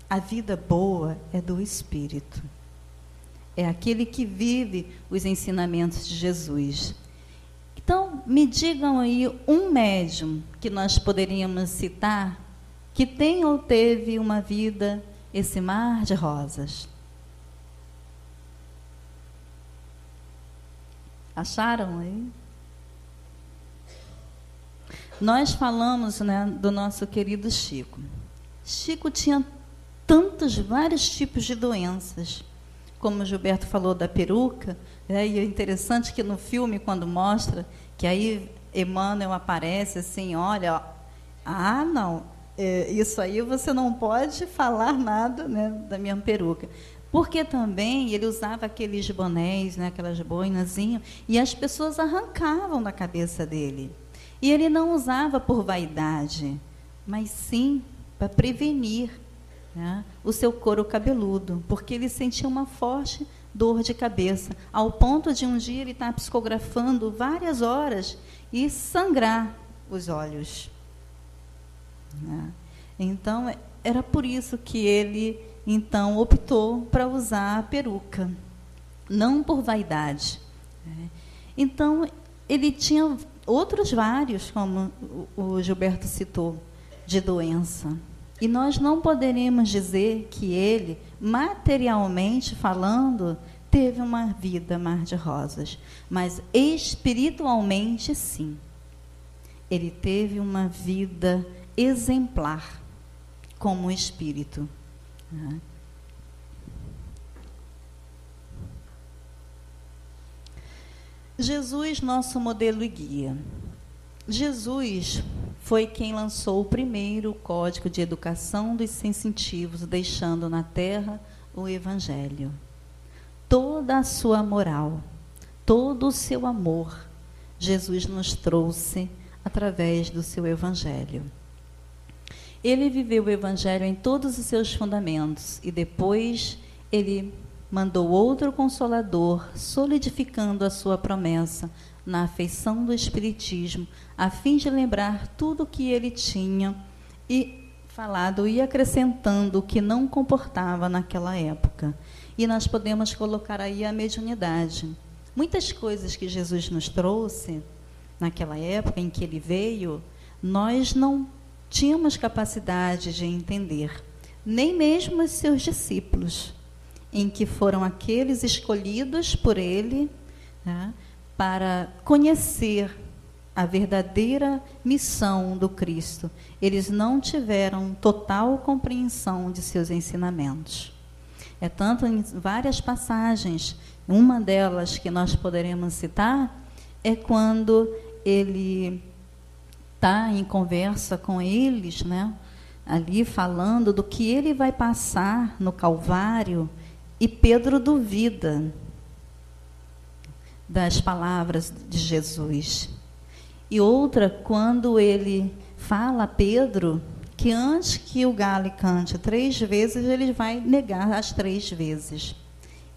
A vida boa é do Espírito. É aquele que vive os ensinamentos de Jesus. Então, me digam aí um médium que nós poderíamos citar que tem ou teve uma vida, esse mar de rosas. Acharam aí? Nós falamos, né, do nosso querido Chico. Chico tinha vários tipos de doenças. Como o Gilberto falou da peruca, né, e é interessante que no filme, quando mostra, que aí Emmanuel aparece assim, olha, não, isso aí você não pode falar nada, né, da minha peruca. Porque também ele usava aqueles bonés, né, aquelas boinazinhas, e as pessoas arrancavam da cabeça dele. E ele não usava por vaidade, mas sim para prevenir, né, o seu couro cabeludo, porque ele sentia uma forte dor de cabeça, ao ponto de um dia ele estar psicografando várias horas e sangrar os olhos. Né? Então, era por isso que ele, então, optou para usar a peruca, não por vaidade. Né? Então, ele tinha outros vários, como o Gilberto citou, de doença. E nós não poderemos dizer que ele, materialmente falando, teve uma vida mar de rosas, mas espiritualmente, sim. Ele teve uma vida exemplar como espírito. Né? Jesus, nosso modelo e guia. Jesus foi quem lançou o primeiro código de educação dos sensitivos, deixando na terra o Evangelho. Toda a sua moral, todo o seu amor, Jesus nos trouxe através do seu Evangelho. Ele viveu o Evangelho em todos os seus fundamentos e depois ele mandou outro Consolador, solidificando a sua promessa na afeição do Espiritismo, a fim de lembrar tudo o que ele tinha e falado e acrescentando o que não comportava naquela época. E nós podemos colocar aí a mediunidade. Muitas coisas que Jesus nos trouxe naquela época em que ele veio, nós não tínhamos capacidade de entender, nem mesmo os seus discípulos, em que foram aqueles escolhidos por ele, né, para conhecer a verdadeira missão do Cristo. Eles não tiveram total compreensão de seus ensinamentos. É tanto em várias passagens, uma delas que nós poderemos citar, é quando ele está em conversa com eles, né, ali falando do que ele vai passar no Calvário, e Pedro duvida das palavras de Jesus. E outra, quando ele fala a Pedro que antes que o galo cante 3 vezes, ele vai negar as 3 vezes.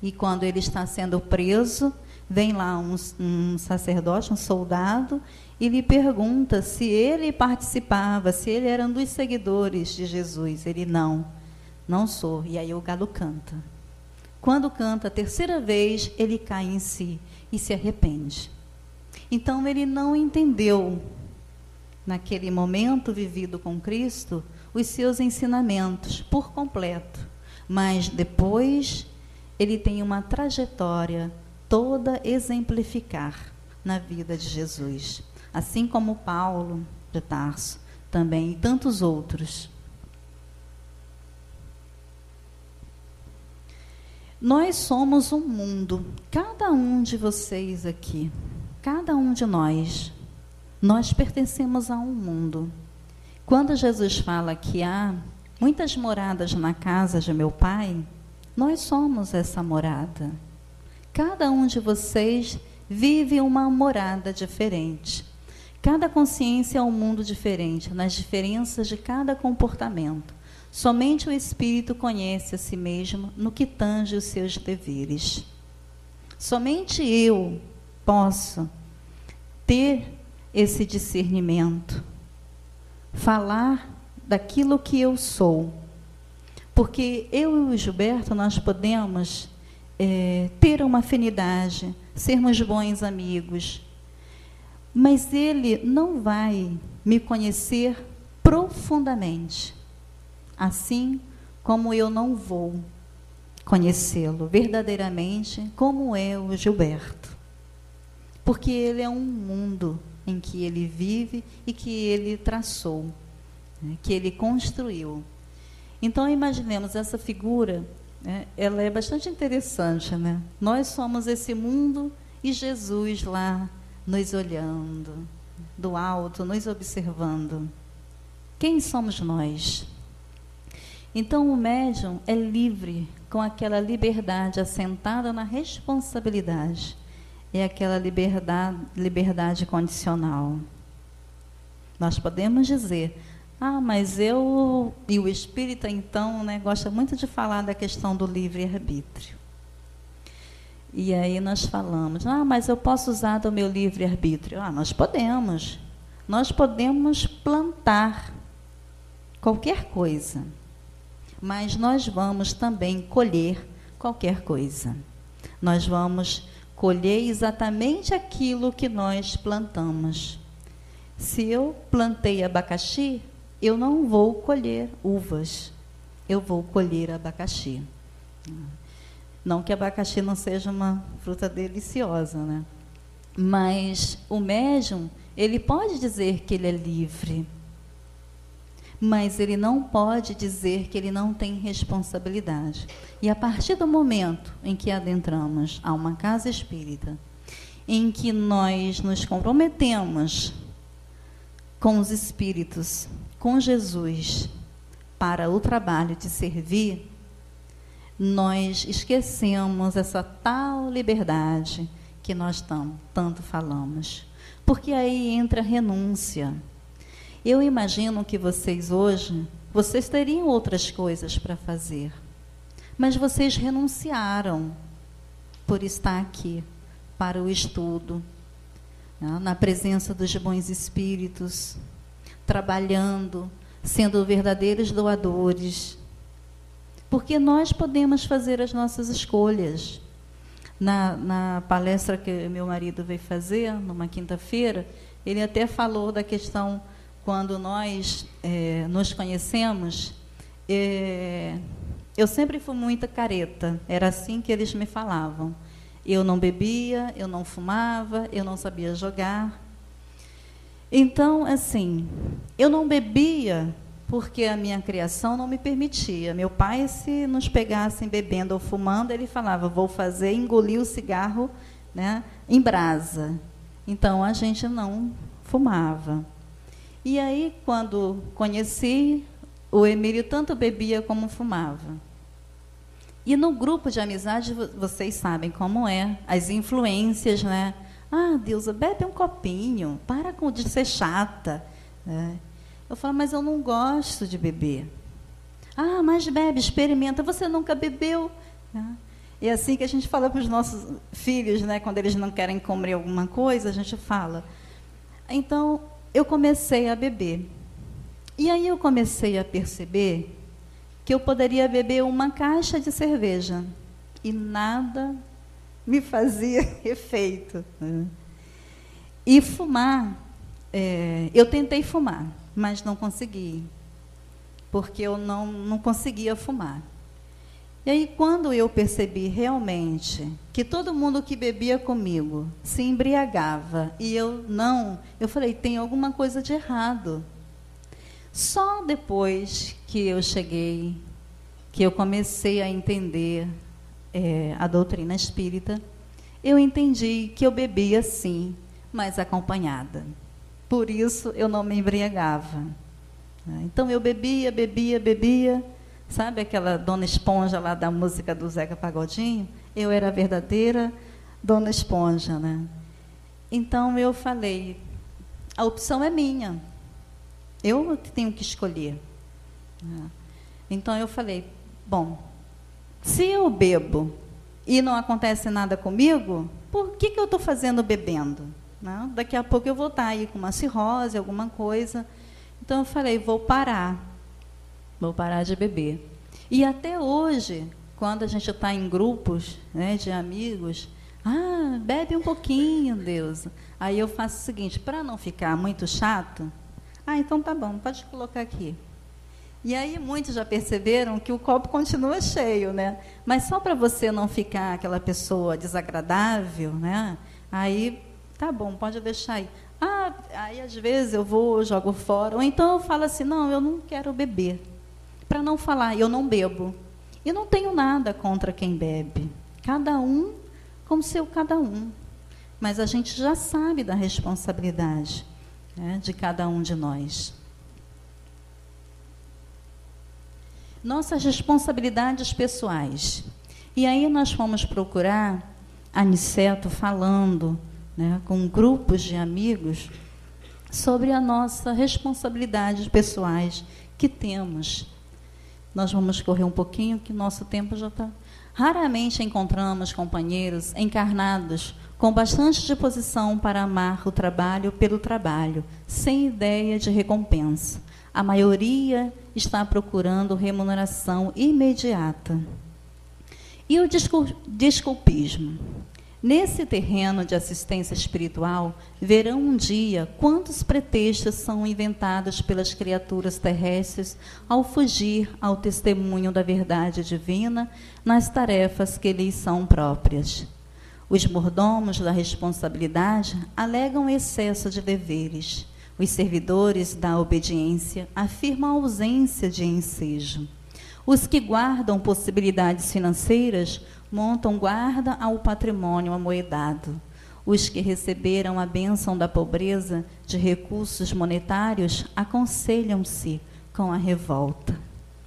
E quando ele está sendo preso, vem lá um sacerdote, um soldado, e lhe pergunta se ele participava, se ele era um dos seguidores de Jesus. Ele, não sou. E aí o galo canta. Quando canta a 3ª vez, ele cai em si e se arrepende. Então, ele não entendeu, naquele momento vivido com Cristo, os seus ensinamentos por completo, mas depois ele tem uma trajetória toda exemplificar na vida de Jesus, assim como Paulo de Tarso também e tantos outros. Nós somos um mundo, cada um de vocês aqui, cada um de nós pertencemos a um mundo. Quando Jesus fala que há muitas moradas na casa de meu Pai, nós somos essa morada. Cada um de vocês vive uma morada diferente. Cada consciência é um mundo diferente, nas diferenças de cada comportamento. Somente o Espírito conhece a si mesmo no que tange os seus deveres. Somente eu posso ter esse discernimento, falar daquilo que eu sou. Porque eu e o Gilberto, nós podemos ter uma afinidade, sermos bons amigos, mas ele não vai me conhecer profundamente, assim como eu não vou conhecê-lo verdadeiramente como é o Gilberto. Porque ele é um mundo em que ele vive e que ele traçou, né, que ele construiu. Então, imaginemos essa figura, ela é bastante interessante, né? Nós somos esse mundo e Jesus lá nos olhando, do alto, nos observando. Quem somos nós? Então, o médium é livre, com aquela liberdade assentada na responsabilidade. É aquela liberdade condicional. Nós podemos dizer, mas eu... E o espírita, então, né, gosta muito de falar da questão do livre-arbítrio. E aí nós falamos, mas eu posso usar do meu livre-arbítrio. Nós podemos. Nós podemos plantar qualquer coisa. Mas nós vamos também colher qualquer coisa. Nós vamos colher exatamente aquilo que nós plantamos. Se eu plantei abacaxi, eu não vou colher uvas, eu vou colher abacaxi. Não que abacaxi não seja uma fruta deliciosa, né? Mas o médium, ele pode dizer que ele é livre, mas ele não pode dizer que ele não tem responsabilidade. E a partir do momento em que adentramos a uma casa espírita, em que nós nos comprometemos com os espíritos, com Jesus, para o trabalho de servir, nós esquecemos essa tal liberdade que nós tanto falamos. Porque aí entra a renúncia. Eu imagino que vocês hoje, vocês teriam outras coisas para fazer, mas vocês renunciaram por estar aqui, para o estudo, né, na presença dos bons espíritos, trabalhando, sendo verdadeiros doadores, porque nós podemos fazer as nossas escolhas. Na palestra que meu marido veio fazer, numa quinta-feira, ele até falou da questão, quando nós nos conhecemos, eu sempre fui muito careta, era assim que eles me falavam. Eu não bebia, eu não fumava, eu não sabia jogar. Então, assim, eu não bebia porque a minha criação não me permitia. Meu pai, se nos pegassem bebendo ou fumando, ele falava, vou fazer engolir o cigarro, né, em brasa. Então, a gente não fumava. E aí, quando conheci, o Emílio tanto bebia como fumava. E no grupo de amizade, vocês sabem como é, as influências, né? Deusa, bebe um copinho, para de ser chata. Né? Eu falo, mas eu não gosto de beber. Mas bebe, experimenta, você nunca bebeu. Né? E é assim que a gente fala para os nossos filhos, né? Quando eles não querem comer alguma coisa, a gente fala. Então, eu comecei a beber. E aí eu comecei a perceber que eu poderia beber uma caixa de cerveja e nada me fazia efeito. Né? E fumar, eu tentei fumar, mas não consegui, porque eu não conseguia fumar. E aí, quando eu percebi realmente que todo mundo que bebia comigo se embriagava e eu não, eu falei, tem alguma coisa de errado. Só depois que eu cheguei, que eu comecei a entender a doutrina espírita, eu entendi que eu bebia sim, mas acompanhada. Por isso eu não me embriagava. Então eu bebia. Sabe aquela Dona Esponja lá da música do Zeca Pagodinho? Eu era a verdadeira Dona Esponja, né? Então eu falei, a opção é minha. Eu tenho que escolher. Então eu falei, bom, se eu bebo e não acontece nada comigo, por que eu estou fazendo bebendo? Não? Daqui a pouco eu vou estar aí com uma cirrose, alguma coisa. Então eu falei, vou parar de beber. E até hoje, quando a gente está em grupos, né, de amigos, bebe um pouquinho, Deus. Aí eu faço o seguinte, para não ficar muito chato, então tá bom, pode colocar aqui. E aí muitos já perceberam que o copo continua cheio, né? Mas só para você não ficar aquela pessoa desagradável, né? Aí, tá bom, pode deixar aí. Aí às vezes eu jogo fora, ou então eu falo assim, não, eu não quero beber. Para não falar, eu não bebo. E não tenho nada contra quem bebe. Cada um como seu cada um. Mas a gente já sabe da responsabilidade, né, de cada um de nós. Nossas responsabilidades pessoais. E aí nós fomos procurar Aniceto falando, né, com grupos de amigos sobre a nossa responsabilidades pessoais que temos. Nós vamos correr um pouquinho, que nosso tempo já está... Raramente encontramos companheiros encarnados com bastante disposição para amar o trabalho pelo trabalho, sem ideia de recompensa. A maioria está procurando remuneração imediata. E o desculpismo. Nesse terreno de assistência espiritual, verão um dia quantos pretextos são inventados pelas criaturas terrestres ao fugir ao testemunho da verdade divina nas tarefas que lhes são próprias. Os mordomos da responsabilidade alegam excesso de deveres. Os servidores da obediência afirmam a ausência de ensejo. Os que guardam possibilidades financeiras montam guarda ao patrimônio amoedado. Os que receberam a bênção da pobreza de recursos monetários aconselham-se com a revolta.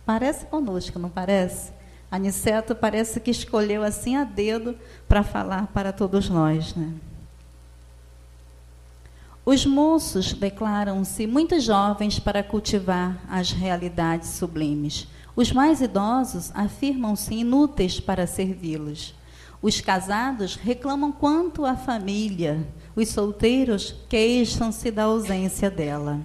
Parece conosco, não parece? Aniceto parece que escolheu assim a dedo para falar para todos nós, né? Os moços declaram-se muito jovens para cultivar as realidades sublimes. Os mais idosos afirmam-se inúteis para servi-los. Os casados reclamam quanto à família. Os solteiros queixam-se da ausência dela.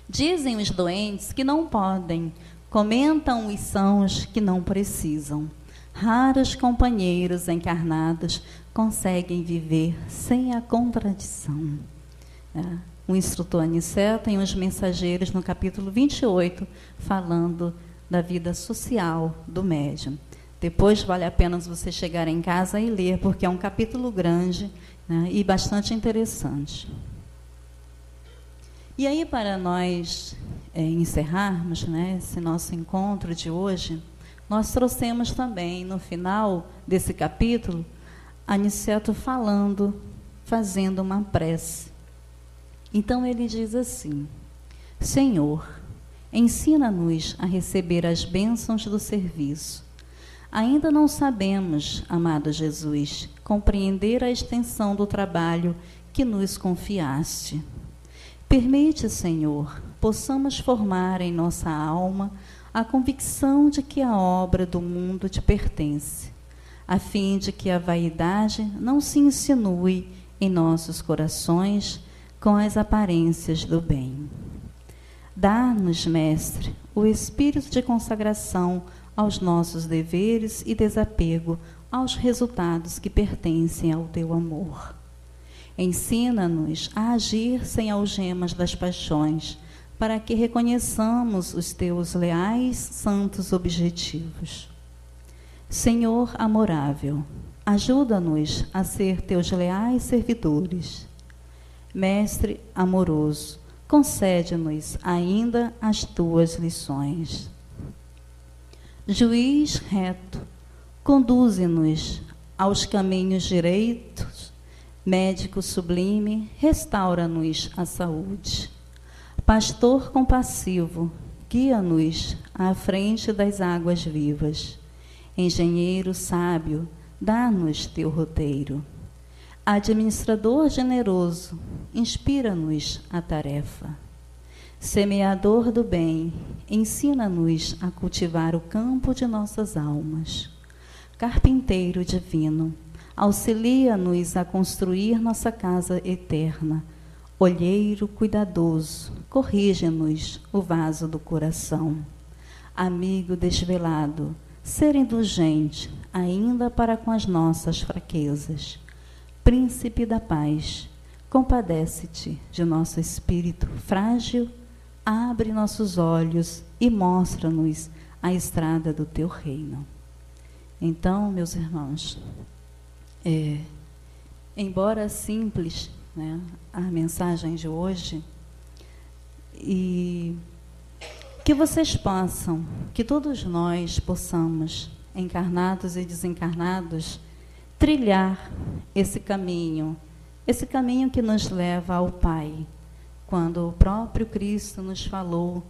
Dizem os doentes que não podem. Comentam os sãos que não precisam. Raros companheiros encarnados conseguem viver sem a contradição. O instrutor Aniceto tem os mensageiros no capítulo 28, falando da vida social do médium. Depois vale a pena você chegar em casa e ler, porque é um capítulo grande, né, e bastante interessante. E aí, para nós encerrarmos, né, esse nosso encontro de hoje, nós trouxemos também, no final desse capítulo, Aniceto falando, fazendo uma prece. Então ele diz assim: Senhor, ensina-nos a receber as bênçãos do serviço. Ainda não sabemos, amado Jesus, compreender a extensão do trabalho que nos confiaste. Permite, Senhor, possamos formar em nossa alma a convicção de que a obra do mundo te pertence, a fim de que a vaidade não se insinue em nossos corações com as aparências do bem. Dá-nos, Mestre, o espírito de consagração aos nossos deveres e desapego aos resultados que pertencem ao teu amor. Ensina-nos a agir sem algemas das paixões, para que reconheçamos os teus leais, santos objetivos. Senhor amorável, ajuda-nos a ser teus leais servidores. Mestre amoroso, concede-nos ainda as tuas lições. Juiz reto, conduze-nos aos caminhos direitos. Médico sublime, restaura-nos a saúde. Pastor compassivo, guia-nos à frente das águas vivas. Engenheiro sábio, dá-nos teu roteiro. Administrador generoso, inspira-nos a tarefa. Semeador do bem, ensina-nos a cultivar o campo de nossas almas. Carpinteiro divino, auxilia-nos a construir nossa casa eterna. Olheiro cuidadoso, corrige-nos o vaso do coração. Amigo desvelado, ser indulgente, ainda para com as nossas fraquezas. Príncipe da paz, compadece-te de nosso espírito frágil, abre nossos olhos e mostra-nos a estrada do teu reino. Então, meus irmãos, embora simples, né, a mensagem de hoje, e que vocês possam, que todos nós possamos, encarnados e desencarnados, trilhar esse caminho que nos leva ao Pai, quando o próprio Cristo nos falou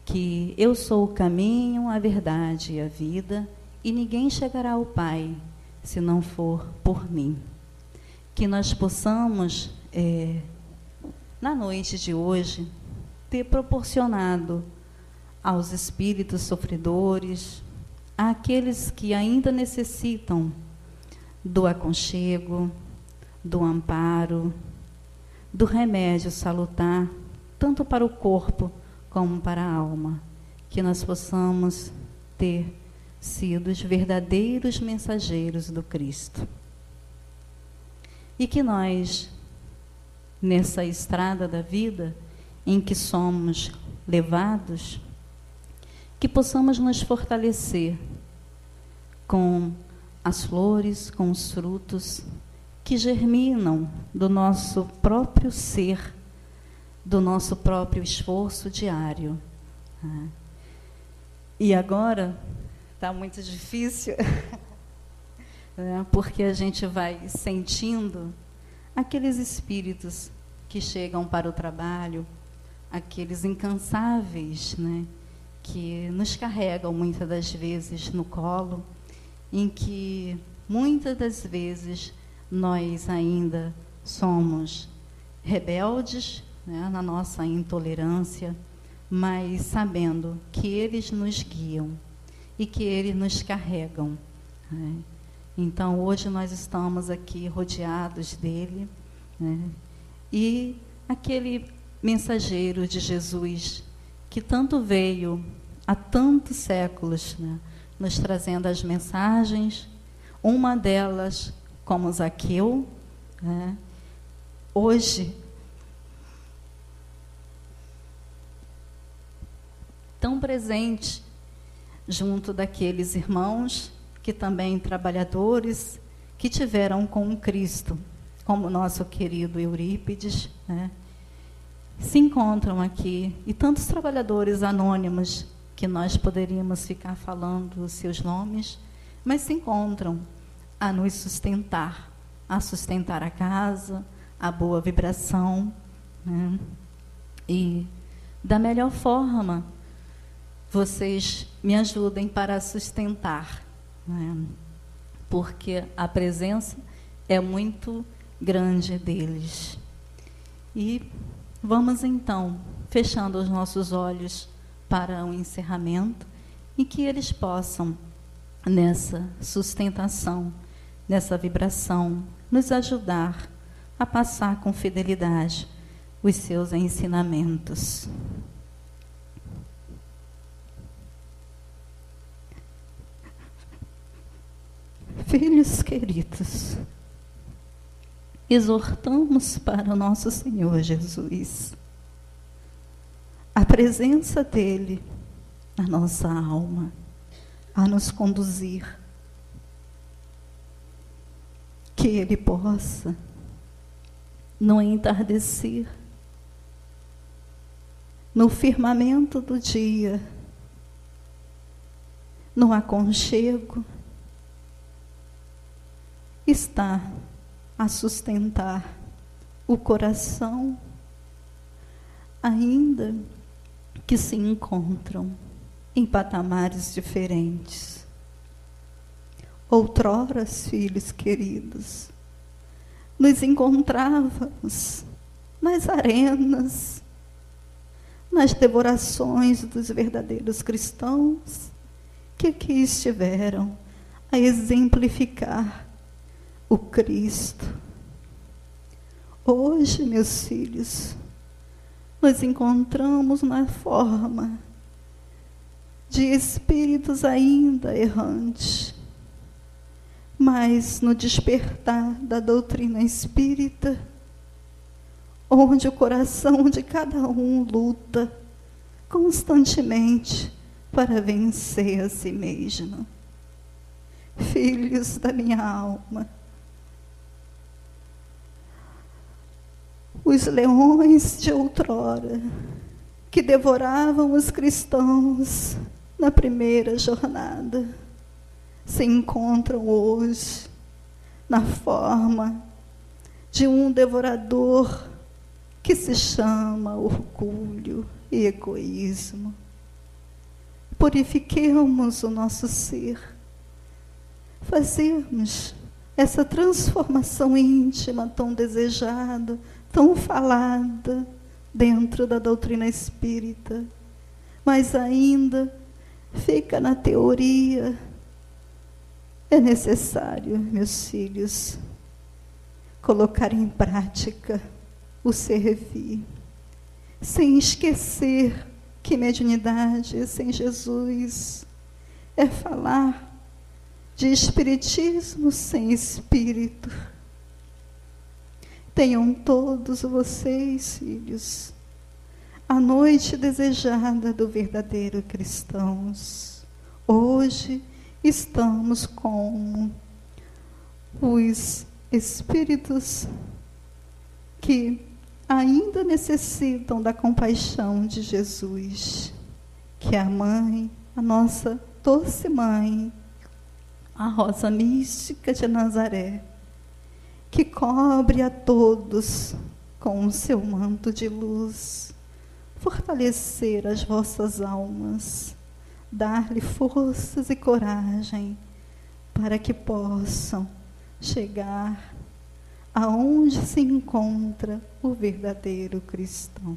que eu sou o caminho, a verdade e a vida, e ninguém chegará ao Pai se não for por mim. Que nós possamos, na noite de hoje, ter proporcionado aos espíritos sofredores, àqueles que ainda necessitam do aconchego, do amparo, do remédio salutar, tanto para o corpo como para a alma, que nós possamos ter sido os verdadeiros mensageiros do Cristo. E que nós, nessa estrada da vida em que somos levados, que possamos nos fortalecer com as flores, com os frutos que germinam do nosso próprio ser, do nosso próprio esforço diário. E agora está muito difícil, né, porque a gente vai sentindo aqueles espíritos que chegam para o trabalho, aqueles incansáveis, né, que nos carregam muitas das vezes no colo, em que muitas das vezes nós ainda somos rebeldes, né, na nossa intolerância, mas sabendo que eles nos guiam e que eles nos carregam, né? Então, hoje nós estamos aqui rodeados dele, né? E aquele mensageiro de Jesus que tanto veio há tantos séculos, né, nos trazendo as mensagens, uma delas, como Zaqueu, né, hoje, tão presente junto daqueles irmãos que também trabalhadores que tiveram com o Cristo, como o nosso querido Eurípides, né, se encontram aqui, e tantos trabalhadores anônimos que nós poderíamos ficar falando os seus nomes, mas se encontram a nos sustentar, a sustentar a casa, a boa vibração, né? E da melhor forma, vocês me ajudem para sustentar, né? Porque a presença é muito grande deles. E vamos então, fechando os nossos olhos para um encerramento, e que eles possam, nessa sustentação, nessa vibração, nos ajudar a passar com fidelidade os seus ensinamentos. Filhos queridos, exortamos para o nosso Senhor Jesus a presença dele na nossa alma, a nos conduzir. Que ele possa, no entardecer, no firmamento do dia, no aconchego, estar a sustentar o coração, ainda que se encontram em patamares diferentes. Outrora, filhos queridos, nos encontrávamos nas arenas, nas devorações dos verdadeiros cristãos que aqui estiveram a exemplificar o Cristo. Hoje, meus filhos, nos encontramos na forma de espíritos ainda errantes, mas no despertar da doutrina espírita, onde o coração de cada um luta constantemente para vencer a si mesmo. Filhos da minha alma, os leões de outrora, que devoravam os cristãos na primeira jornada, se encontram hoje na forma de um devorador que se chama orgulho e egoísmo. Purifiquemos o nosso ser, fazermos essa transformação íntima tão desejada, tão falada dentro da doutrina espírita, mas ainda fica na teoria. É necessário, meus filhos, colocar em prática o servir, sem esquecer que mediunidade sem Jesus é falar de espiritismo sem espírito. Tenham todos vocês, filhos, a noite desejada do verdadeiro cristãos. Hoje estamos como os espíritos que ainda necessitam da compaixão de Jesus, que é a mãe, a nossa doce mãe, a rosa mística de Nazaré, que cobre a todos com o seu manto de luz, fortalecer as vossas almas, dar-lhe forças e coragem para que possam chegar aonde se encontra o verdadeiro cristão.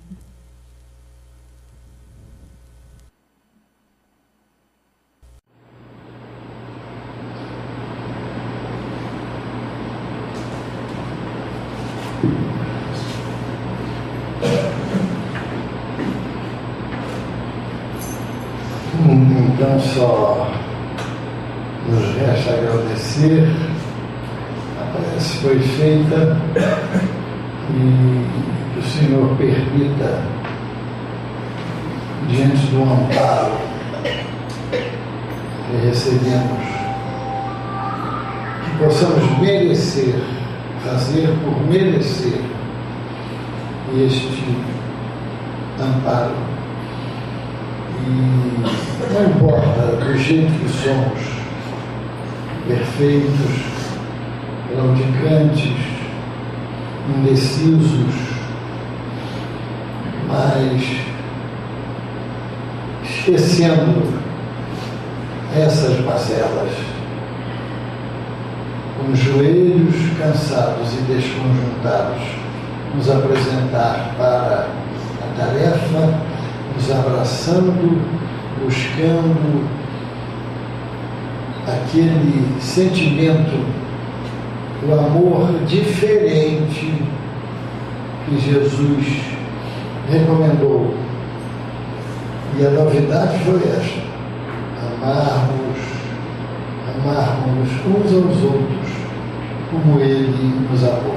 Então só nos resta agradecer. A prece foi feita e que o Senhor permita, diante do amparo que recebemos, que possamos merecer, fazer por merecer este amparo. E não importa do jeito que somos, perfeitos, claudicantes, indecisos, mas esquecendo essas mazelas, com os joelhos cansados e desconjuntados, nos apresentar para a tarefa, nos abraçando, buscando aquele sentimento do amor diferente que Jesus recomendou. E a novidade foi esta: amarmos uns aos outros como Ele nos amou.